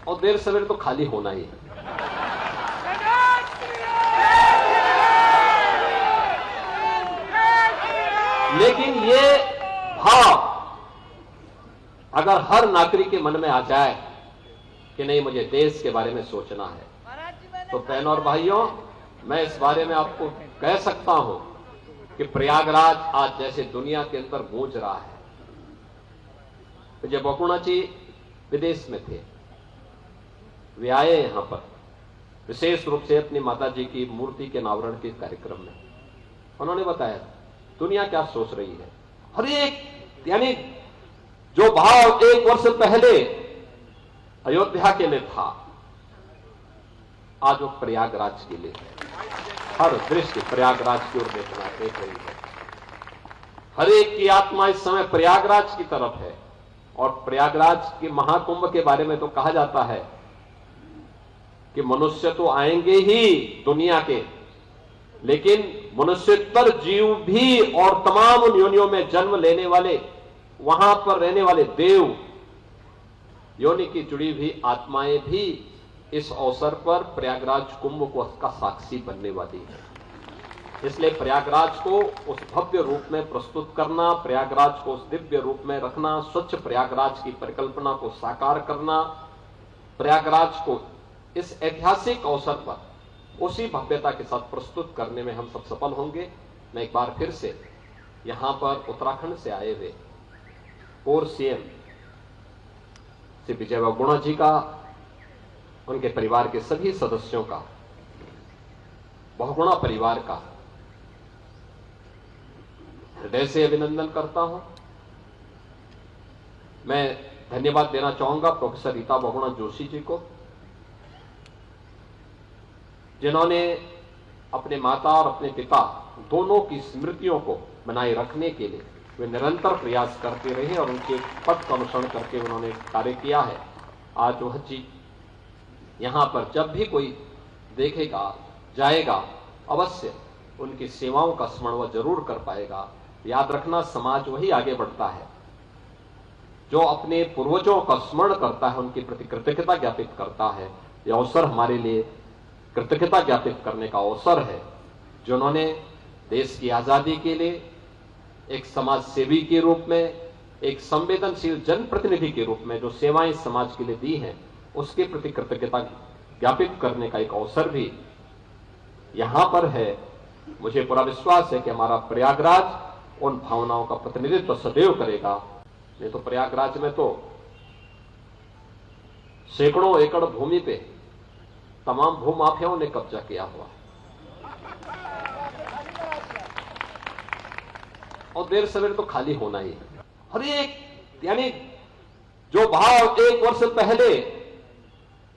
और देर सवेर तो खाली होना ही है। लेकिन ये भाव अगर हर नागरिक के मन में आ जाए कि नहीं, मुझे देश के बारे में सोचना है, तो बहनों और भाइयों, मैं इस बारे में आपको कह सकता हूं कि प्रयागराज आज जैसे दुनिया के अंदर गूंज रहा है। विजय बहुगुणा जी विदेश में थे, वे आए यहां पर विशेष रूप से अपनी माता जी की मूर्ति के अनावरण के कार्यक्रम में। उन्होंने बताया दुनिया क्या सोच रही है। हर एक, यानी जो भाव 1 वर्ष पहले अयोध्या के लिए था, आज वो प्रयागराज के लिए है। हर दृष्टि प्रयागराज की ओर देख रही है। हर एक की आत्मा इस समय प्रयागराज की तरफ है और प्रयागराज के महाकुंभ के बारे में तो कहा जाता है कि मनुष्य तो आएंगे ही दुनिया के, लेकिन मनुष्यतर जीव भी और तमाम योनियों में जन्म लेने वाले, वहां पर रहने वाले देव योनि की जुड़ी हुई आत्माएं भी इस अवसर पर प्रयागराज कुंभ को उसका साक्षी बनने वाली है। इसलिए प्रयागराज को उस भव्य रूप में प्रस्तुत करना, प्रयागराज को उस दिव्य रूप में रखना, स्वच्छ प्रयागराज की परिकल्पना को साकार करना, प्रयागराज को इस ऐतिहासिक अवसर पर उसी भव्यता के साथ प्रस्तुत करने में हम सब सफल होंगे। मैं एक बार फिर से यहां पर उत्तराखंड से आए हुए पूर्व सीएम श्री विजय बहुगुणा जी का, उनके परिवार के सभी सदस्यों का, बहुगुणा परिवार का हृदय से अभिनंदन करता हूं। मैं धन्यवाद देना चाहूंगा प्रोफेसर रीता बहुगुणा जोशी जी को, जिन्होंने अपने माता और अपने पिता दोनों की स्मृतियों को बनाए रखने के लिए वे निरंतर प्रयास करते रहे और उनके पथ का अनुसरण करके उन्होंने कार्य किया है। आज वह चीज यहां पर जब भी कोई देखेगा, जाएगा, अवश्य उनकी सेवाओं का स्मरण वह जरूर कर पाएगा। याद रखना, समाज वही आगे बढ़ता है जो अपने पूर्वजों का स्मरण करता है, उनके प्रति कृतज्ञता ज्ञापित करता है। यह अवसर हमारे लिए कृतज्ञता ज्ञापित करने का अवसर है, जिन्होंने देश की आजादी के लिए एक समाज सेवी के रूप में, एक संवेदनशील जनप्रतिनिधि के रूप में जो सेवाएं समाज के लिए दी हैं, उसके प्रति कृतज्ञता ज्ञापित करने का एक अवसर भी यहां पर है। मुझे पूरा विश्वास है कि हमारा प्रयागराज उन भावनाओं का प्रतिनिधित्व सदैव करेगा। नहीं तो प्रयागराज में तो सैकड़ों एकड़ भूमि पे तमाम भूमाफियाओं ने कब्जा किया हुआ है और देर सवेर तो खाली होना ही है। हर एक यानी जो भाव 1 वर्ष पहले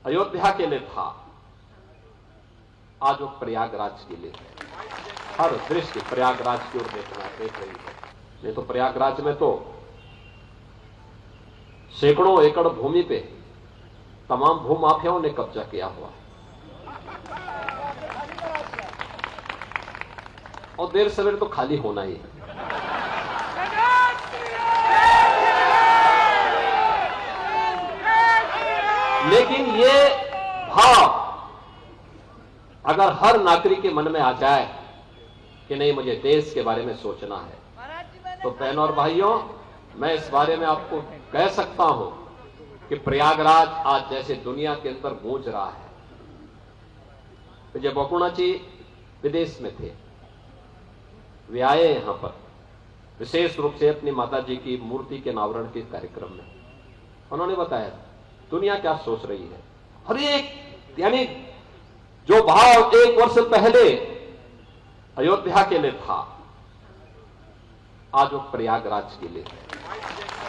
अयोध्या के लिए था, आज वो प्रयागराज के लिए है। हर दृष्टि प्रयागराज की ओर देख रही है। नहीं तो प्रयागराज में तो सैकड़ों एकड़ भूमि पे तमाम भूमाफियाओं ने कब्जा किया हुआ है और देर सवेर तो खाली होना ही है। लेकिन ये भाव अगर हर नागरिक के मन में आ जाए कि नहीं, मुझे देश के बारे में सोचना है, तो बहनों और भाइयों, मैं इस बारे में आपको कह सकता हूं कि प्रयागराज आज जैसे दुनिया के अंदर गूंज रहा है। विजय बहुगुणा जी विदेश में थे, वे आए यहां पर विशेष रूप से अपनी माता जी की मूर्ति के अनावरण के कार्यक्रम में। उन्होंने बताया दुनिया क्या सोच रही है। हर एक यानी जो भाव 1 वर्ष पहले अयोध्या के लिए था, आज वो प्रयागराज के लिए है।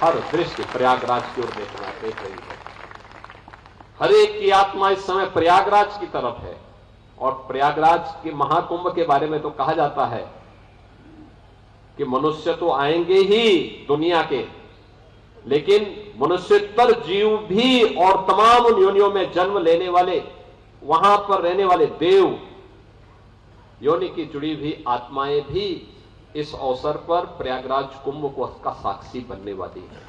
हर दृष्टि प्रयागराज की ओर देख रही है। हर एक की आत्मा इस समय प्रयागराज की तरफ है और प्रयागराज के महाकुंभ के बारे में तो कहा जाता है कि मनुष्य तो आएंगे ही दुनिया के, लेकिन मनुष्यतर जीव भी और तमाम उन योनियों में जन्म लेने वाले, वहां पर रहने वाले देव योनि की जुड़ी हुई आत्माएं भी इस अवसर पर प्रयागराज कुंभ को उसका साक्षी बनने वाली है।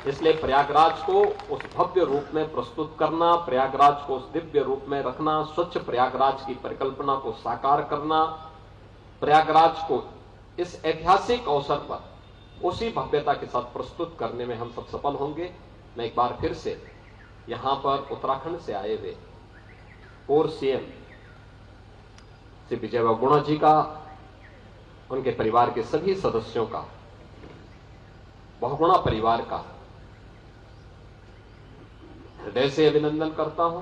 इसलिए प्रयागराज को उस भव्य रूप में प्रस्तुत करना, प्रयागराज को उस दिव्य रूप में रखना, स्वच्छ प्रयागराज की परिकल्पना को साकार करना, प्रयागराज को इस ऐतिहासिक अवसर पर उसी भव्यता के साथ प्रस्तुत करने में हम सब सफल होंगे। मैं एक बार फिर से यहां पर उत्तराखंड से आए हुए पूर्व सीएम श्री विजय बहुगुणा जी का, उनके परिवार के सभी सदस्यों का, बहुगुणा परिवार का हृदय से अभिनंदन करता हूं।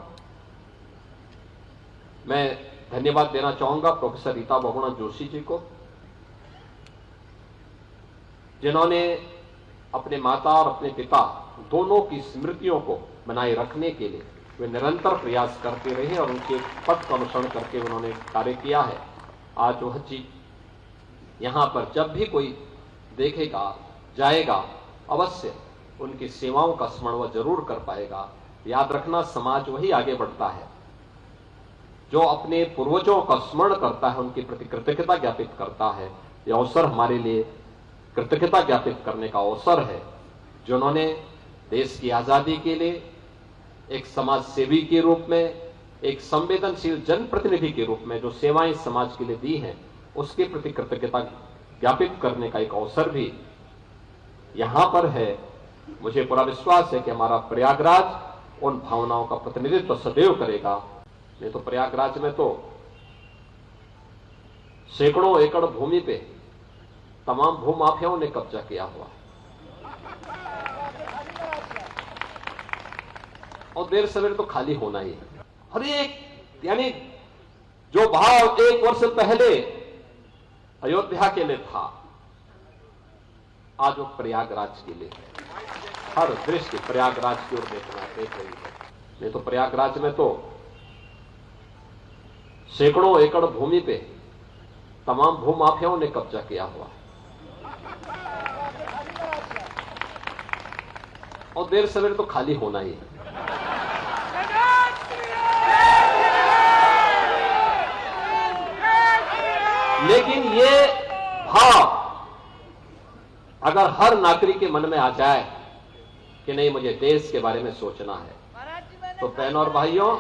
मैं धन्यवाद देना चाहूंगा प्रोफेसर रीता बहुगुणा जोशी जी को, जिन्होंने अपने माता और अपने पिता दोनों की स्मृतियों को बनाए रखने के लिए वे निरंतर प्रयास करते रहे और उनके पथ का अनुसरण करके उन्होंने कार्य किया है। आज वह चीज यहां पर जब भी कोई देखेगा, जाएगा, अवश्य उनकी सेवाओं का स्मरण वह जरूर कर पाएगा। याद रखना, समाज वही आगे बढ़ता है जो अपने पूर्वजों का स्मरण करता है, उनके प्रति कृतज्ञता ज्ञापित करता है। यह अवसर हमारे लिए कृतज्ञता ज्ञापित करने का अवसर है, जिन्होंने देश की आजादी के लिए एक समाज सेवी के रूप में, एक संवेदनशील जनप्रतिनिधि के रूप में जो सेवाएं समाज के लिए दी हैं, उसके प्रति कृतज्ञता ज्ञापित करने का एक अवसर भी यहां पर है। मुझे पूरा विश्वास है कि हमारा प्रयागराज उन भावनाओं का प्रतिनिधित्व सदैव करेगा। नहीं तो प्रयागराज में तो सैकड़ों एकड़ भूमि पे तमाम भूमाफियाओं ने कब्जा किया हुआ है और देर सवेर तो खाली होना ही है। हर एक यानी जो भाव 1 वर्ष पहले अयोध्या के लिए था, आज वो प्रयागराज के लिए है। हर दृष्टि प्रयागराज की ओर देख रही है। नहीं तो प्रयागराज में तो सैकड़ों एकड़ भूमि पे तमाम भूमाफियाओं ने कब्जा किया हुआ है और देर सवेर तो खाली होना ही है। लेकिन ये भाव अगर हर नागरिक के मन में आ जाए कि नहीं, मुझे देश के बारे में सोचना है, तो बहनों और भाइयों,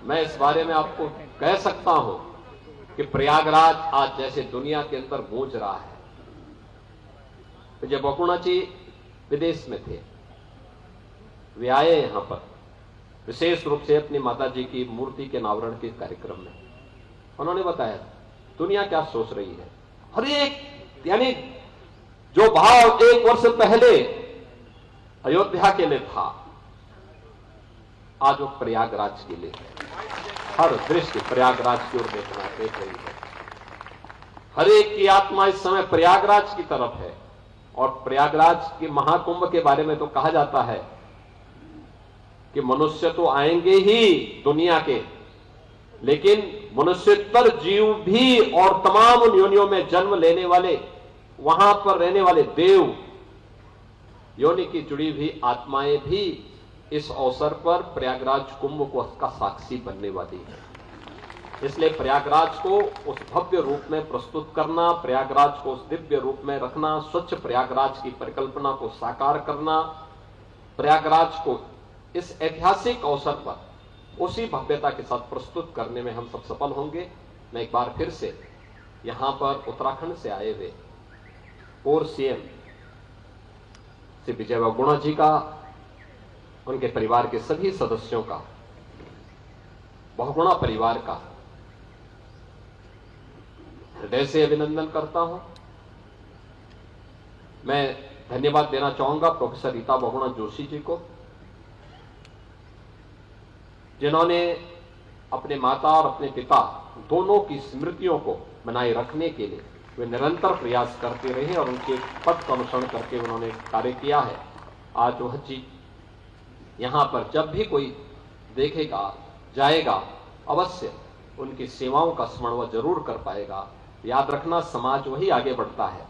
मैं इस बारे में आपको कह सकता हूं कि प्रयागराज आज जैसे दुनिया के अंदर गूंज रहा है। विजय बहुगुणा जी विदेश में थे, वे आए यहां पर विशेष रूप से अपनी माता जी की मूर्ति के अनावरण के कार्यक्रम में। उन्होंने बताया दुनिया क्या सोच रही है। हर एक यानी जो भाव 1 वर्ष पहले अयोध्या के लिए था, आज वो प्रयागराज के लिए है। हर दृष्टि प्रयागराज की ओर देख रही है। हर एक की आत्मा इस समय प्रयागराज की तरफ है और प्रयागराज के महाकुंभ के बारे में तो कहा जाता है कि मनुष्य तो आएंगे ही दुनिया के, लेकिन मनुष्योत्तर जीव भी और तमाम उन योनियों में जन्म लेने वाले, वहां पर रहने वाले देव योनि की जुड़ी हुई आत्माएं भी इस अवसर पर प्रयागराज कुंभ को का साक्षी बनने वाली है। इसलिए प्रयागराज को उस भव्य रूप में प्रस्तुत करना, प्रयागराज को उस दिव्य रूप में रखना, स्वच्छ प्रयागराज की परिकल्पना को साकार करना, प्रयागराज को इस ऐतिहासिक अवसर पर उसी भव्यता के साथ प्रस्तुत करने में हम सब सफल होंगे। मैं एक बार फिर से यहां पर उत्तराखंड से आए हुए पूर्व सीएम श्री विजय बहुगुणा जी का, उनके परिवार के सभी सदस्यों का, बहुगुणा परिवार का हृदय से अभिनंदन करता हूं। मैं धन्यवाद देना चाहूंगा प्रोफेसर रीता बहुगुणा जोशी जी को, जिन्होंने अपने माता और अपने पिता दोनों की स्मृतियों को बनाए रखने के लिए वे निरंतर प्रयास करते रहे और उनके पथ का अनुसरण करके उन्होंने कार्य किया है। आज वह चीज यहां पर जब भी कोई देखेगा जाएगा, अवश्य उनकी सेवाओं का स्मरण वह जरूर कर पाएगा। याद रखना, समाज वही आगे बढ़ता है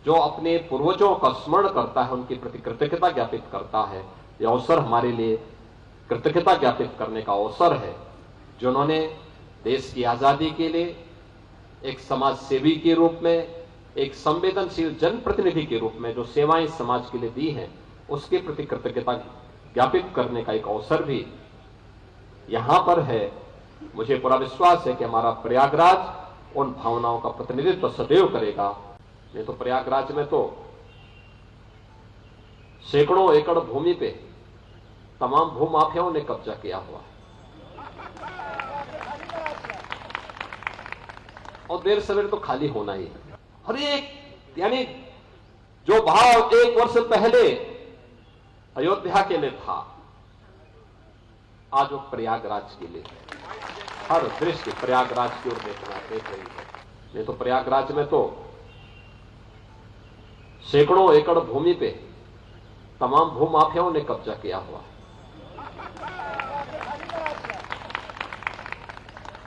जो अपने पूर्वजों का स्मरण करता है, उनके प्रति कृतज्ञता ज्ञापित करता है। यह अवसर हमारे लिए कृतज्ञता ज्ञापित करने का अवसर है, जिन्होंने देश की आजादी के लिए एक समाज सेवी के रूप में, एक संवेदनशील जनप्रतिनिधि के रूप में जो सेवाएं समाज के लिए दी हैं, उसके प्रति कृतज्ञता ज्ञापित करने का एक अवसर भी यहां पर है। मुझे पूरा विश्वास है कि हमारा प्रयागराज उन भावनाओं का प्रतिनिधित्व सदैव करेगा। नहीं तो प्रयागराज में तो सैकड़ों एकड़ भूमि पे तमाम भूमाफियाओं ने कब्जा किया हुआ है और देर सवेर तो खाली होना ही है। हर एक यानी जो भाव 1 वर्ष पहले अयोध्या के लिए था, आज वो प्रयागराज के लिए है। हर दृष्टि प्रयागराज की ओर देख रही है। नहीं तो प्रयागराज में तो सैकड़ों एकड़ भूमि पे तमाम भूमाफियाओं ने कब्जा किया हुआ है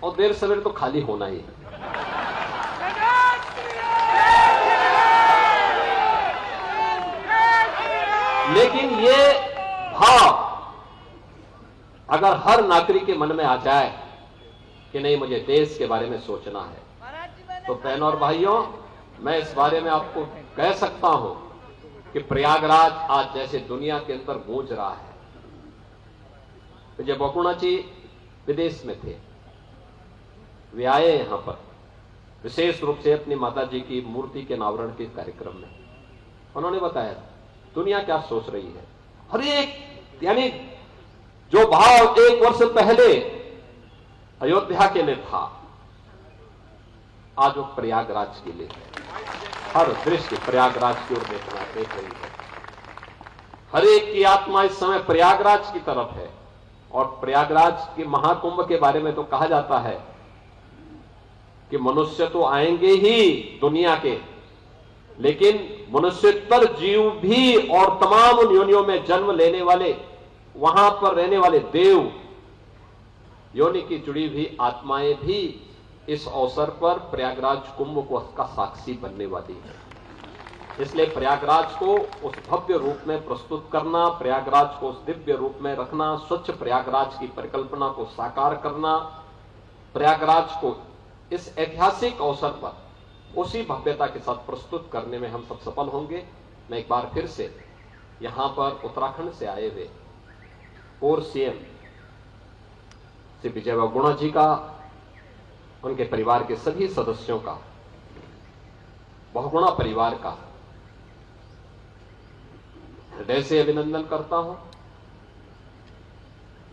और देर सवेर तो खाली होना ही है। लेकिन ये भाव अगर हर नागरिक के मन में आ जाए कि नहीं, मुझे देश के बारे में सोचना है, तो बहनों और भाइयों, मैं इस बारे में आपको कह सकता हूं कि प्रयागराज आज जैसे दुनिया के अंदर गूंज रहा है। विजय बहुगुणा जी विदेश में थे, वे आए यहां पर विशेष रूप से अपनी माता जी की मूर्ति के अनावरण के कार्यक्रम में। उन्होंने बताया दुनिया क्या सोच रही है। हर एक यानी जो भाव 1 वर्ष पहले अयोध्या के लिए था, आज वो प्रयागराज के लिए है। हर दृष्टि प्रयागराज की ओर देख रही है। हर एक की आत्मा इस समय प्रयागराज की तरफ है। और प्रयागराज के महाकुंभ के बारे में तो कहा जाता है कि मनुष्य तो आएंगे ही दुनिया के, लेकिन मनुष्योत्तर जीव भी और तमाम उन योनियों में जन्म लेने वाले, वहां पर रहने वाले देव योनि की जुड़ी हुई आत्माएं भी इस अवसर पर प्रयागराज कुंभ को का साक्षी बनने वाली है। इसलिए प्रयागराज को उस भव्य रूप में प्रस्तुत करना, प्रयागराज को उस दिव्य रूप में रखना, स्वच्छ प्रयागराज की परिकल्पना को साकार करना, प्रयागराज को इस ऐतिहासिक अवसर पर उसी भव्यता के साथ प्रस्तुत करने में हम सब सफल होंगे। मैं एक बार फिर से यहां पर उत्तराखंड से आए हुए पूर्व सीएम श्री विजय बहुगुणा जी का, उनके परिवार के सभी सदस्यों का, बहुगुणा परिवार का हृदय से अभिनंदन करता हूं।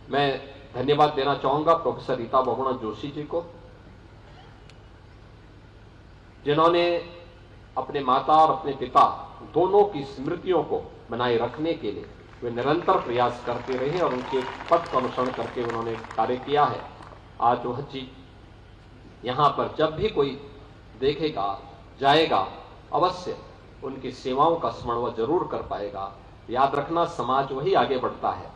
मैं धन्यवाद देना चाहूंगा प्रोफेसर रीता बहुगुणा जोशी जी को, जिन्होंने अपने माता और अपने पिता दोनों की स्मृतियों को बनाए रखने के लिए वे निरंतर प्रयास करते रहे और उनके पथ का अनुसरण करके उन्होंने कार्य किया है। आज वह चीज यहां पर जब भी कोई देखेगा जाएगा, अवश्य उनकी सेवाओं का स्मरण वह जरूर कर पाएगा। याद रखना, समाज वही आगे बढ़ता है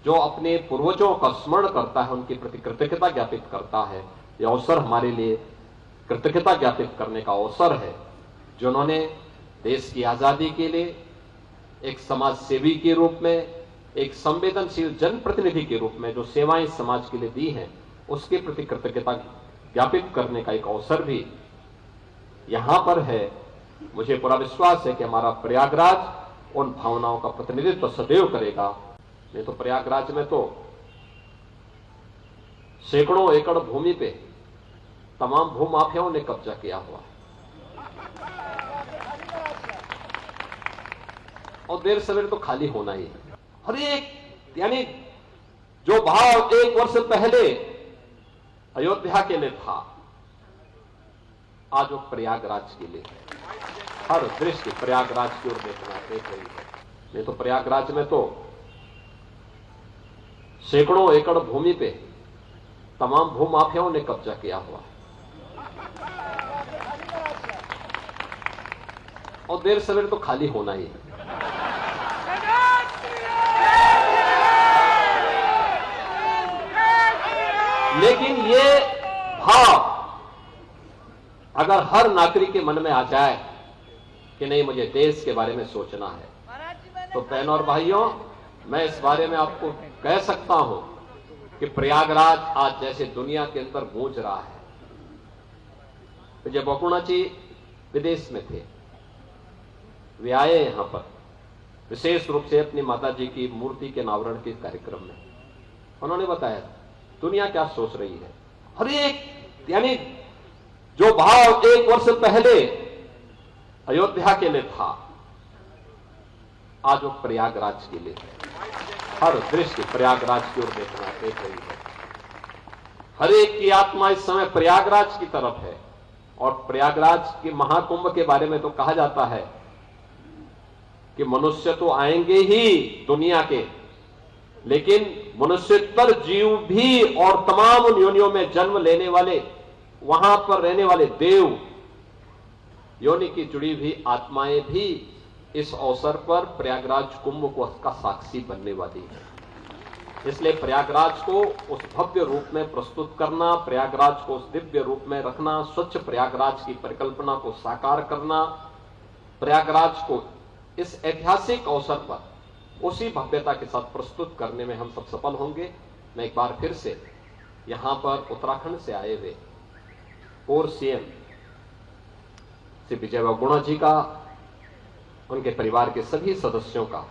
जो अपने पूर्वजों का स्मरण करता है, उनके प्रति कृतज्ञता ज्ञापित करता है। यह अवसर हमारे लिए कृतज्ञता ज्ञापित करने का अवसर है, जिन्होंने देश की आजादी के लिए एक समाज सेवी के रूप में, एक संवेदनशील जनप्रतिनिधि के रूप में जो सेवाएं समाज के लिए दी हैं, उसके प्रति कृतज्ञता ज्ञापित करने का एक अवसर भी यहां पर है। मुझे पूरा विश्वास है कि हमारा प्रयागराज उन भावनाओं का प्रतिनिधित्व सदैव करेगा। नहीं तो प्रयागराज में तो सैकड़ों एकड़ भूमि पे तमाम भूमाफियाओं ने कब्जा किया हुआ है और देर सवेर तो खाली होना ही है। हर एक यानी जो भाव 1 वर्ष पहले अयोध्या के लिए था, आज वो प्रयागराज के लिए है। हर दृष्टि प्रयागराज की ओर देख रही है। नहीं तो प्रयागराज में तो सैकड़ों एकड़ भूमि पे तमाम भूमाफियाओं ने कब्जा किया हुआ है और देर सवेर तो खाली होना ही है। लेकिन ये भाव अगर हर नागरिक के मन में आ जाए कि नहीं, मुझे देश के बारे में सोचना है, तो बहनों और भाइयों, मैं इस बारे में आपको कह सकता हूं कि प्रयागराज आज जैसे दुनिया के अंदर गूंज रहा है। विजय बहुगुणा जी विदेश में थे, वे आए यहां पर विशेष रूप से अपनी माता जी की मूर्ति के अनावरण के कार्यक्रम में। उन्होंने बताया दुनिया क्या सोच रही है। हर एक यानी जो भाव 1 वर्ष पहले अयोध्या के लिए था, आज वो प्रयागराज के लिए है। हर दृष्टि प्रयागराज की ओर देख रही है। हर एक की आत्मा इस समय प्रयागराज की तरफ है। और प्रयागराज के महाकुंभ के बारे में तो कहा जाता है कि मनुष्य तो आएंगे ही दुनिया के, लेकिन मनुष्योत्तर जीव भी और तमाम उन योनियों में जन्म लेने वाले, वहां पर रहने वाले देव योनि की जुड़ी हुई आत्माएं भी इस अवसर पर प्रयागराज कुंभ को का साक्षी बनने वाली है। इसलिए प्रयागराज को उस भव्य रूप में प्रस्तुत करना, प्रयागराज को उस दिव्य रूप में रखना, स्वच्छ प्रयागराज की परिकल्पना को साकार करना, प्रयागराज को इस ऐतिहासिक अवसर पर उसी भव्यता के साथ प्रस्तुत करने में हम सब सफल होंगे। मैं एक बार फिर से यहां पर उत्तराखंड से आए हुए पूर्व सीएम श्री विजय बहुगुणा जी का, उनके परिवार के सभी सदस्यों का,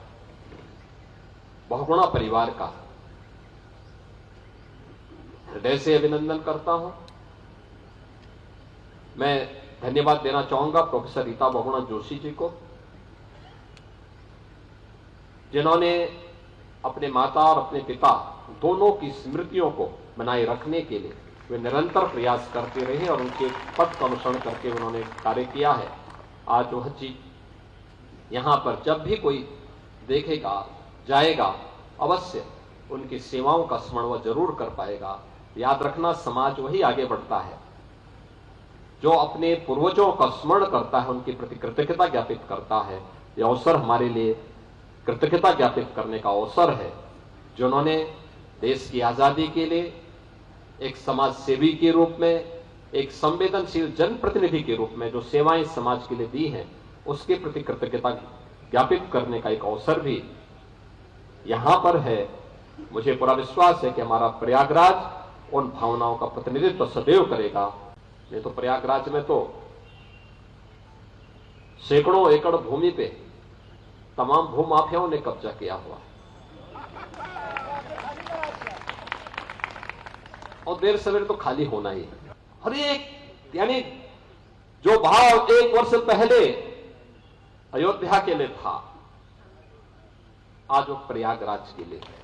बहुगुणा परिवार का हृदय से अभिनंदन करता हूं। मैं धन्यवाद देना चाहूंगा प्रोफेसर रीता बहुगुणा जोशी जी को, जिन्होंने अपने माता और अपने पिता दोनों की स्मृतियों को बनाए रखने के लिए वे निरंतर प्रयास करते रहे और उनके पथ का अनुसरण करके उन्होंने कार्य किया है। आज वह चीज यहां पर जब भी कोई देखेगा जाएगा अवश्य उनकी सेवाओं का स्मरण वह जरूर कर पाएगा। याद रखना, समाज वही आगे बढ़ता है जो अपने पूर्वजों का स्मरण करता है, उनके प्रति कृतज्ञता ज्ञापित करता है। यह अवसर हमारे लिए कृतज्ञता ज्ञापित करने का अवसर है, जिन्होंने देश की आजादी के लिए एक समाज सेवी के रूप में, एक संवेदनशील जनप्रतिनिधि के रूप में जो सेवाएं समाज के लिए दी हैं, उसके प्रति कृतज्ञता ज्ञापित करने का एक अवसर भी यहां पर है। मुझे पूरा विश्वास है कि हमारा प्रयागराज उन भावनाओं का प्रतिनिधित्व सदैव करेगा। नहीं तो प्रयागराज में तो सैकड़ों एकड़ भूमि पे तमाम भूमाफियाओं ने कब्जा किया हुआ है और देर सवेर तो खाली होना ही है। हर एक यानी जो भाव 1 वर्ष पहले अयोध्या के लिए था, आज वो प्रयागराज के लिए है।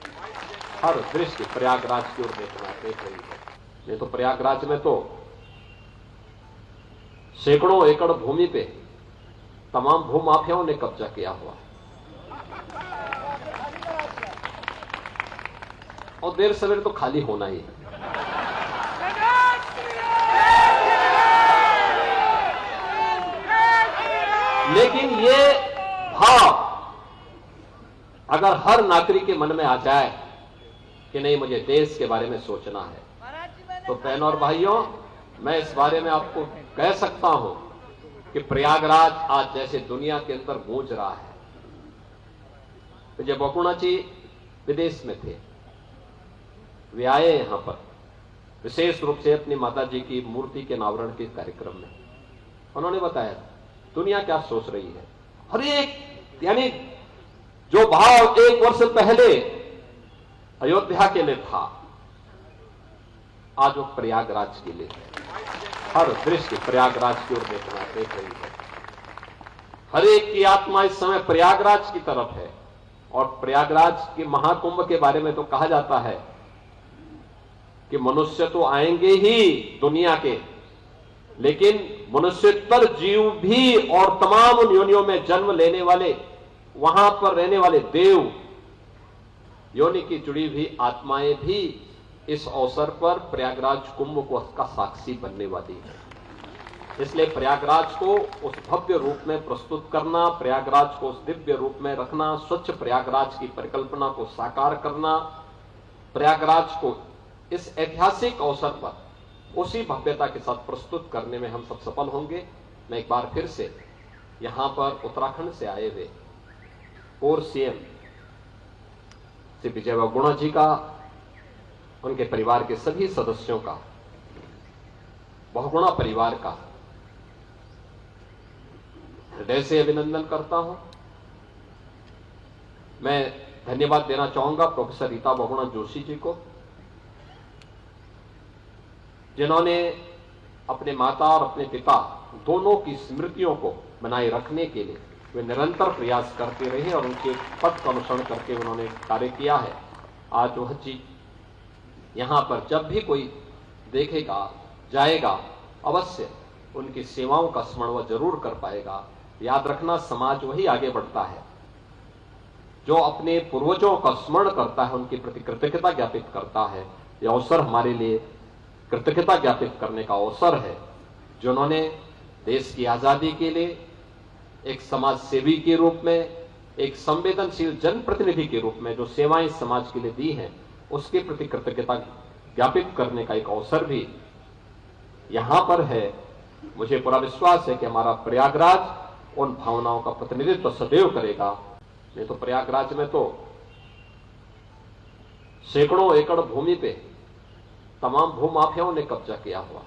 हर दृष्टि प्रयागराज की ओर देख रही है। नहीं तो प्रयागराज में तो सैकड़ों एकड़ भूमि पे तमाम भूमाफियाओं ने कब्जा किया हुआ है और देर सवेर तो खाली होना ही है। लेकिन ये भाव अगर हर नागरिक के मन में आ जाए कि नहीं, मुझे देश के बारे में सोचना है, तो बहनों और भाइयों, मैं इस बारे में आपको कह सकता हूं कि प्रयागराज आज जैसे दुनिया के अंदर गूंज रहा है। विजय बहुगुणा जी विदेश में थे, वे आए यहां पर विशेष रूप से अपनी माता जी की मूर्ति के अनावरण के कार्यक्रम में। उन्होंने बताया दुनिया क्या सोच रही है। हर एक यानी जो भाव 1 वर्ष पहले अयोध्या के लिए था, आज वो प्रयागराज के लिए है। हर दृष्टि प्रयागराज की ओर देख रही है। हर एक की आत्मा इस समय प्रयागराज की तरफ है और प्रयागराज के महाकुंभ के बारे में तो कहा जाता है कि मनुष्य तो आएंगे ही दुनिया के, लेकिन मनुष्यतर जीव भी और तमाम उन योनियों में जन्म लेने वाले, वहां पर रहने वाले देव योनि की जुड़ी हुई आत्माएं भी इस अवसर पर प्रयागराज कुंभ को उसका साक्षी बनने वाली है। इसलिए प्रयागराज को उस भव्य रूप में प्रस्तुत करना, प्रयागराज को उस दिव्य रूप में रखना, स्वच्छ प्रयागराज की परिकल्पना को साकार करना, प्रयागराज को इस ऐतिहासिक अवसर पर उसी भव्यता के साथ प्रस्तुत करने में हम सब सफल होंगे। मैं एक बार फिर से यहां पर उत्तराखंड से आए हुए पूर्व सीएम श्री विजय बहुगुणा जी का, उनके परिवार के सभी सदस्यों का, बहुगुणा परिवार का हृदय से अभिनंदन करता हूं। मैं धन्यवाद देना चाहूंगा प्रोफेसर रीता बहुगुणा जोशी जी को, जिन्होंने अपने माता और अपने पिता दोनों की स्मृतियों को बनाए रखने के लिए वे निरंतर प्रयास करते रहे और उनके पथ का अनुसरण करके उन्होंने कार्य किया है। आज वह चीज यहां पर जब भी कोई देखेगा जाएगा अवश्य उनकी सेवाओं का स्मरण वह जरूर कर पाएगा। याद रखना, समाज वही आगे बढ़ता है जो अपने पूर्वजों का स्मरण करता है, उनके प्रति कृतज्ञता ज्ञापित करता है। यह अवसर हमारे लिए कृतज्ञता ज्ञापित करने का अवसर है, जिन्होंने देश की आजादी के लिए एक समाज सेवी के रूप में, एक संवेदनशील जनप्रतिनिधि के रूप में जो सेवाएं समाज के लिए दी हैं, उसके प्रति कृतज्ञता ज्ञापित करने का एक अवसर भी यहां पर है। मुझे पूरा विश्वास है कि हमारा प्रयागराज उन भावनाओं का प्रतिनिधित्व सदैव करेगा। नहीं तो प्रयागराज में तो सैकड़ों एकड़ भूमि पे तमाम भूमाफियाओं ने कब्जा किया हुआ है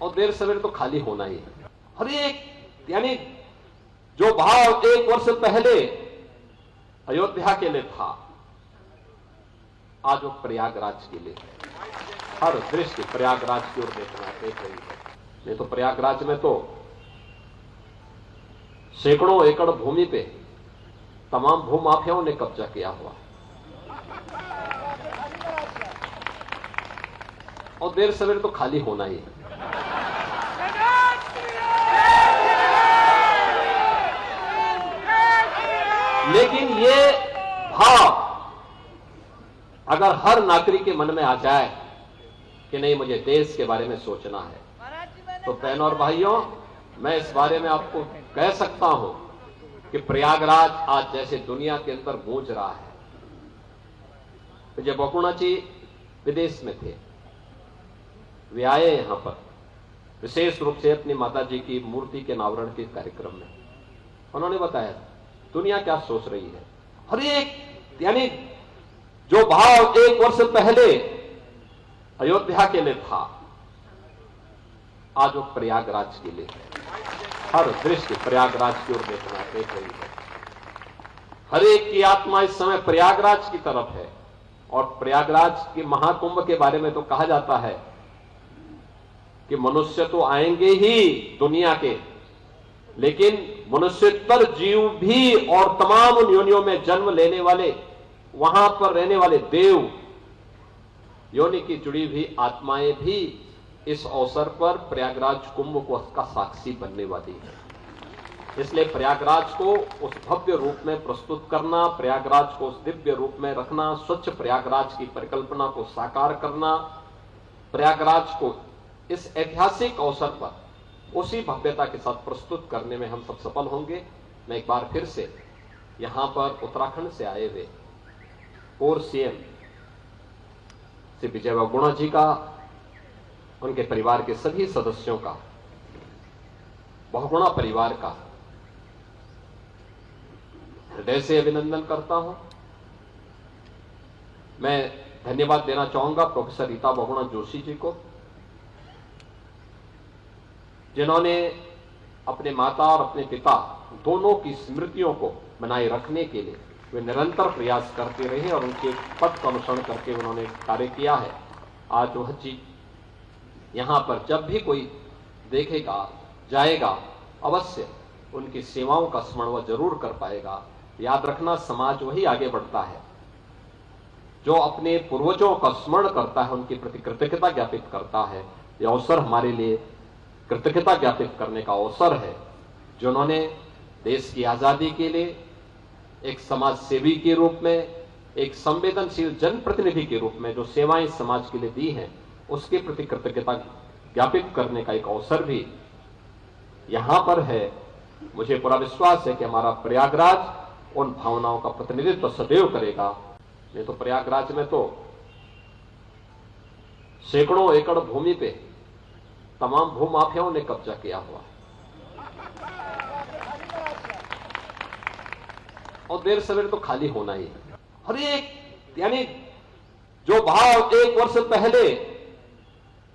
और देर सवेर तो खाली होना ही है। हर एक यानी जो भाव 1 वर्ष पहले अयोध्या के लिए था, आज वो प्रयागराज के लिए हर दृष्टि प्रयागराज की ओर देख रही है। नहीं तो प्रयागराज में तो सैकड़ों एकड़ भूमि पे तमाम भूमाफियाओं ने कब्जा किया हुआ है और देर सवेर तो खाली होना ही है। लेकिन ये भाव अगर हर नागरिक के मन में आ जाए कि नहीं, मुझे देश के बारे में सोचना है, तो बहनों और भाइयों, मैं इस बारे में आपको कह सकता हूं कि प्रयागराज आज जैसे दुनिया के अंदर गूंज रहा है। विजय बहुगुणा जी विदेश में थे, वे आए यहां पर विशेष रूप से अपनी माता जी की मूर्ति के अनावरण के कार्यक्रम में। उन्होंने बताया दुनिया क्या सोच रही है। हर एक, यानी जो भाव 1 वर्ष पहले अयोध्या के लिए था, आज वो प्रयागराज के लिए हर दृष्टि प्रयागराज की ओर देख रही है। हर एक की आत्मा इस समय प्रयागराज की तरफ है और प्रयागराज के महाकुंभ के बारे में तो कहा जाता है कि मनुष्य तो आएंगे ही दुनिया के, लेकिन मनुष्यतर जीव भी और तमाम योनियों में जन्म लेने वाले, वहां पर रहने वाले देव योनि की जुड़ी हुई आत्माएं भी इस अवसर पर प्रयागराज कुंभ को उसका साक्षी बनने वाली है। इसलिए प्रयागराज को उस भव्य रूप में प्रस्तुत करना, प्रयागराज को उस दिव्य रूप में रखना, स्वच्छ प्रयागराज की परिकल्पना को साकार करना, प्रयागराज को इस ऐतिहासिक अवसर पर उसी भव्यता के साथ प्रस्तुत करने में हम सब सफल होंगे। मैं एक बार फिर से यहां पर उत्तराखंड से आए हुए पूर्व सीएम श्री विजय बहुगुणा जी का, उनके परिवार के सभी सदस्यों का, बहुगुणा परिवार का हृदय से अभिनंदन करता हूं। मैं धन्यवाद देना चाहूंगा प्रोफेसर रीता बहुगुणा जोशी जी को, जिन्होंने अपने माता और अपने पिता दोनों की स्मृतियों को बनाए रखने के लिए वे निरंतर प्रयास करते रहे और उनके पथ का अनुसरण करके उन्होंने कार्य किया है। आज वह चीज यहां पर जब भी कोई देखेगा, जाएगा, अवश्य उनकी सेवाओं का स्मरण वह जरूर कर पाएगा। याद रखना, समाज वही आगे बढ़ता है जो अपने पूर्वजों का स्मरण करता है, उनके प्रति कृतज्ञता ज्ञापित करता है। यह अवसर हमारे लिए कृतज्ञता ज्ञापित करने का अवसर है, जिन्होंने देश की आजादी के लिए एक समाज सेवी के रूप में, एक संवेदनशील जनप्रतिनिधि के रूप में जो सेवाएं समाज के लिए दी हैं, उसके प्रति कृतज्ञता ज्ञापित करने का एक अवसर भी यहां पर है। मुझे पूरा विश्वास है कि हमारा प्रयागराज उन भावनाओं का प्रतिनिधित्व सदैव करेगा। नहीं तो प्रयागराज में तो सैकड़ों एकड़ भूमि पे तमाम भूमाफियाओं ने कब्जा किया हुआ है और देर सवेर तो खाली होना ही है। हर एक, यानी जो भाव 1 वर्ष पहले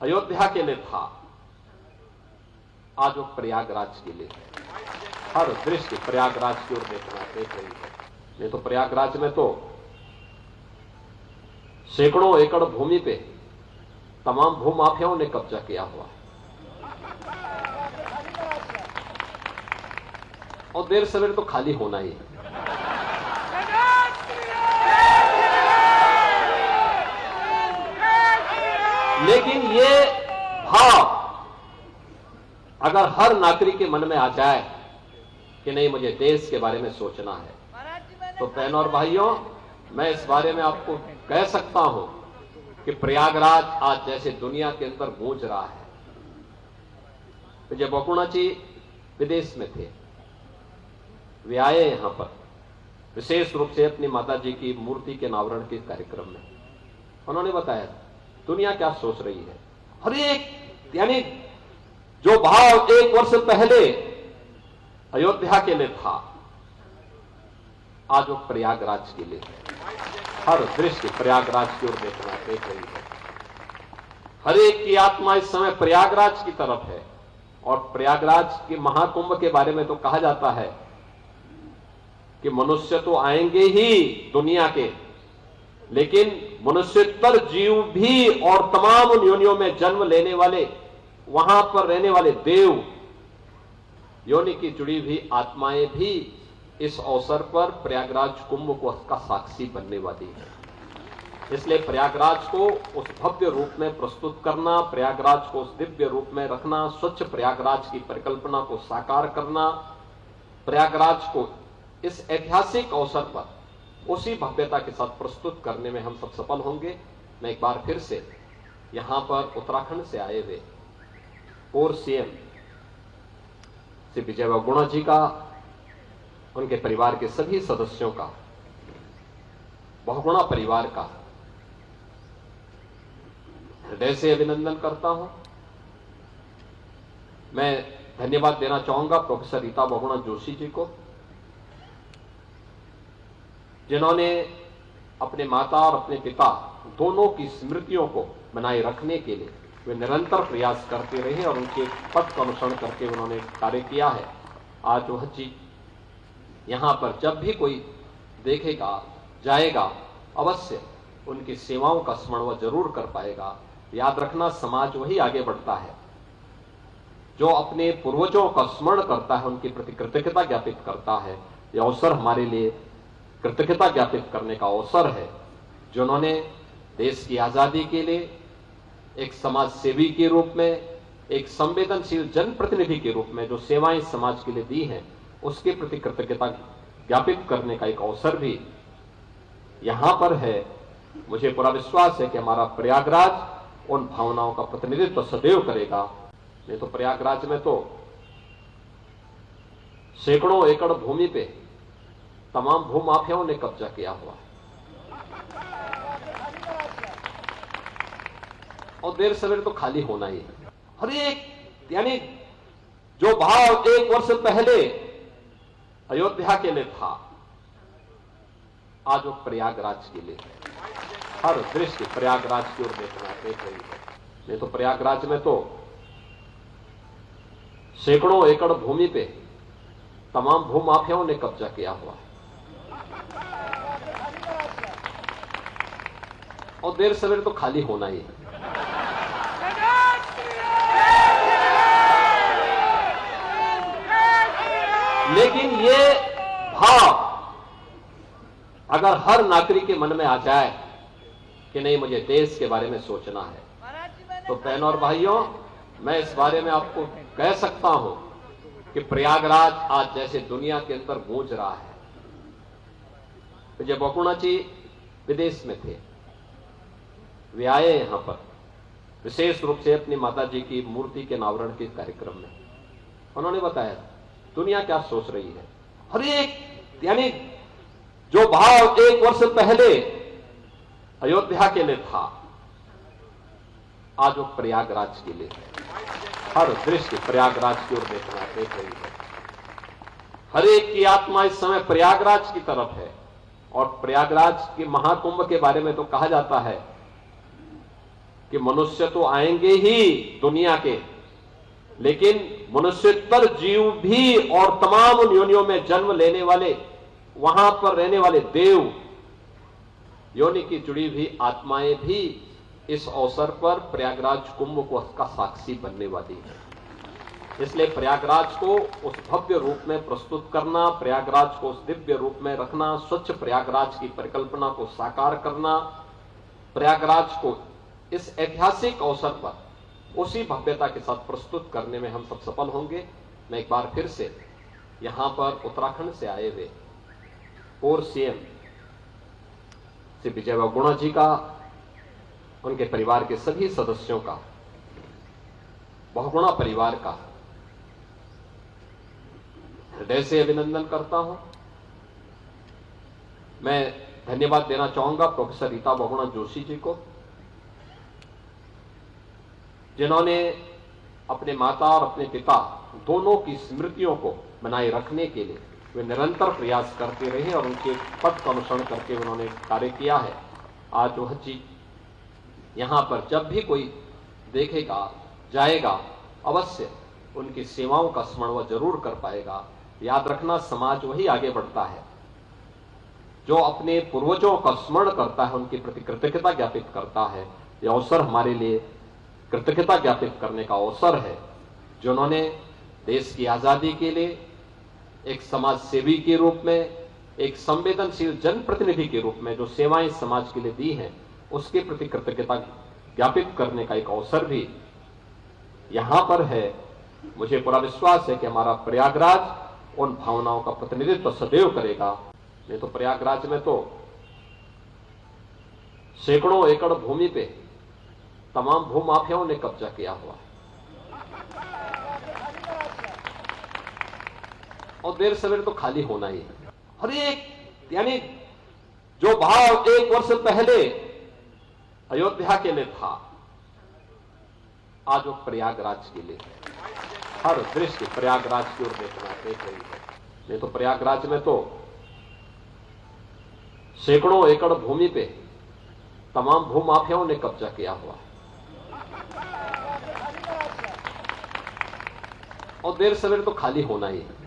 अयोध्या के लिए था, आज वो प्रयागराज के लिए हर दृष्टि प्रयागराज की ओर देख रही है। नहीं तो प्रयागराज में तो सैकड़ों एकड़ भूमि पे तमाम भूमाफियाओं ने कब्जा किया हुआ है और देर सवेर तो खाली होना ही है। लेकिन ये भाव अगर हर नागरिक के मन में आ जाए कि नहीं, मुझे देश के बारे में सोचना है, तो बहनों और भाइयों, मैं इस बारे में आपको कह सकता हूं कि प्रयागराज आज जैसे दुनिया के अंदर गूंज रहा है। विजय बहुगुणा जी विदेश में थे, वे आए यहां पर विशेष रूप से अपनी माता जी की मूर्ति के अनावरण के कार्यक्रम में। उन्होंने बताया दुनिया क्या सोच रही है। हर एक, यानी जो भाव 1 वर्ष पहले अयोध्या के लिए था, आज वो प्रयागराज के लिए हर दृष्टि प्रयागराज की ओर देख रही है। हर एक की आत्मा इस समय प्रयागराज की तरफ है और प्रयागराज के महाकुंभ के बारे में तो कहा जाता है कि मनुष्य तो आएंगे ही दुनिया के, लेकिन मनुष्योत्तर जीव भी और तमाम उन योनियों में जन्म लेने वाले, वहां पर रहने वाले देव, योनि की जुड़ी हुई आत्माएं भी इस अवसर पर प्रयागराज कुंभ को का साक्षी बनने वाली है। इसलिए प्रयागराज को उस भव्य रूप में प्रस्तुत करना, प्रयागराज को उस दिव्य रूप में रखना, स्वच्छ प्रयागराज की परिकल्पना को साकार करना, प्रयागराज को इस ऐतिहासिक अवसर पर उसी भव्यता के साथ प्रस्तुत करने में हम सब सफल होंगे। मैं एक बार फिर से यहां पर उत्तराखंड से आए हुए पूर्व सीएम श्री विजय बहुगुणा जी का, उनके परिवार के सभी सदस्यों का, बहुगुणा परिवार का हृदय से अभिनंदन करता हूं। मैं धन्यवाद देना चाहूंगा प्रोफेसर रीता बहुगुणा जोशी जी को, जिन्होंने अपने माता और अपने पिता दोनों की स्मृतियों को बनाए रखने के लिए वे निरंतर प्रयास करते रहे और उनके पथ का अनुसरण करके उन्होंने कार्य किया है। आज वह चीज यहां पर जब भी कोई देखेगा, जाएगा, अवश्य उनकी सेवाओं का स्मरण वह जरूर कर पाएगा। याद रखना, समाज वही आगे बढ़ता है जो अपने पूर्वजों का स्मरण करता है, उनके प्रति कृतज्ञता ज्ञापित करता है। यह अवसर हमारे लिए कृतज्ञता ज्ञापित करने का अवसर है, जिन्होंने देश की आजादी के लिए एक समाज सेवी के रूप में, एक संवेदनशील जनप्रतिनिधि के रूप में जो सेवाएं समाज के लिए दी हैं, उसके प्रति कृतज्ञता ज्ञापित करने का एक अवसर भी यहां पर है। मुझे पूरा विश्वास है कि हमारा प्रयागराज उन भावनाओं का प्रतिनिधित्व सदैव करेगा। नहीं तो प्रयागराज में तो सैकड़ों एकड़ भूमि पे तमाम भूमाफियाओं ने कब्जा किया हुआ है और देर सवेर तो खाली होना ही है। हर एक, यानी जो भाव 1 वर्ष पहले अयोध्या के लिए था, आज वो प्रयागराज के लिए है। हर दृष्टि प्रयागराज की ओर देख रही है। नहीं तो प्रयागराज में तो सैकड़ों एकड़ भूमि पे तमाम भूमाफियाओं ने कब्जा किया हुआ है और देर सवेर तो खाली होना ही है। लेकिन ये भाव अगर हर नागरिक के मन में आ जाए कि नहीं, मुझे देश के बारे में सोचना है, तो बहनों और भाइयों, मैं इस बारे में आपको कह सकता हूं कि प्रयागराज आज जैसे दुनिया के अंदर गूंज रहा है। विजय बहुगुणा जी विदेश में थे, वे आए यहां पर विशेष रूप से अपनी माता जी की मूर्ति के अनावरण के कार्यक्रम में। उन्होंने बताया दुनिया क्या सोच रही है। हर एक, यानी जो भाव 1 वर्ष पहले अयोध्या के लिए था, आज वो प्रयागराज के लिए है। हर दृष्टि प्रयागराज की ओर देख रही है। हर एक की आत्मा इस समय प्रयागराज की तरफ है और प्रयागराज के महाकुंभ के बारे में तो कहा जाता है कि मनुष्य तो आएंगे ही दुनिया के, लेकिन मनुष्योत्तर जीव भी और तमाम उन योनियों में जन्म लेने वाले, वहां पर रहने वाले देव, योनि की जुड़ी हुई आत्माएं भी इस अवसर पर प्रयागराज कुंभ को का साक्षी बनने वाली है। इसलिए प्रयागराज को उस भव्य रूप में प्रस्तुत करना, प्रयागराज को उस दिव्य रूप में रखना, स्वच्छ प्रयागराज की परिकल्पना को साकार करना, प्रयागराज को इस ऐतिहासिक अवसर पर उसी भव्यता के साथ प्रस्तुत करने में हम सब सफल होंगे। मैं एक बार फिर से यहां पर उत्तराखंड से आए हुए पूर्व सीएम श्री विजय बहुगुणा जी का, उनके परिवार के सभी सदस्यों का, बहुगुणा परिवार का हृदय से अभिनंदन करता हूं। मैं धन्यवाद देना चाहूंगा प्रोफेसर रीता बहुगुणा जोशी जी को, जिन्होंने अपने माता और अपने पिता दोनों की स्मृतियों को बनाए रखने के लिए वे निरंतर प्रयास करते रहे और उनके पथ का अनुसरण करके उन्होंने कार्य किया है। आज वह चीज यहां पर जब भी कोई देखेगा, जाएगा, अवश्य उनकी सेवाओं का स्मरण वह जरूर कर पाएगा। याद रखना, समाज वही आगे बढ़ता है जो अपने पूर्वजों का स्मरण करता है, उनके प्रति कृतज्ञता ज्ञापित करता है। यह अवसर हमारे लिए कृतज्ञता ज्ञापित करने का अवसर है, जिन्होंने देश की आजादी के लिए एक समाज सेवी के रूप में, एक संवेदनशील जनप्रतिनिधि के रूप में जो सेवाएं समाज के लिए दी हैं, उसके प्रति कृतज्ञता ज्ञापित करने का एक अवसर भी यहां पर है। मुझे पूरा विश्वास है कि हमारा प्रयागराज उन भावनाओं का प्रतिनिधित्व सदैव करेगा। नहीं तो प्रयागराज में तो सैकड़ों एकड़ भूमि पे तमाम भूमाफियाओं ने कब्जा किया हुआ है और देर सवेर तो खाली होना ही है। हर एक यानी जो भाव 1 वर्ष पहले अयोध्या के लिए था, आज वो प्रयागराज के लिए है। हर दृष्टि प्रयागराज की ओर देख रही है। नहीं तो प्रयागराज में तो सैकड़ों एकड़ भूमि पे तमाम भूमाफियाओं ने कब्जा किया हुआ है और देर सवेर तो खाली होना ही है।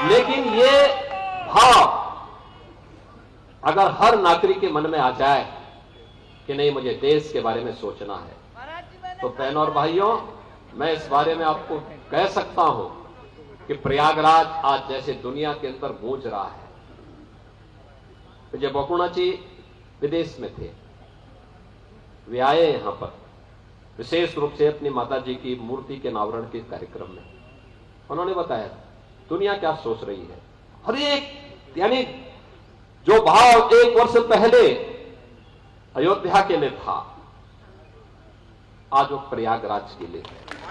लेकिन ये भाव अगर हर नागरिक के मन में आ जाए कि नहीं, मुझे देश के बारे में सोचना है, तो बहनों और भाइयों, मैं इस बारे में आपको कह सकता हूं कि प्रयागराज आज जैसे दुनिया के अंदर गूंज रहा है। विजय बहुगुणा जी विदेश में थे, वे आए यहां पर विशेष रूप से अपनी माता जी की मूर्ति के अनावरण के कार्यक्रम में। उन्होंने बताया दुनिया क्या सोच रही है। हर एक यानी जो भाव 1 वर्ष पहले अयोध्या के लिए था, आज वो प्रयागराज के लिए है।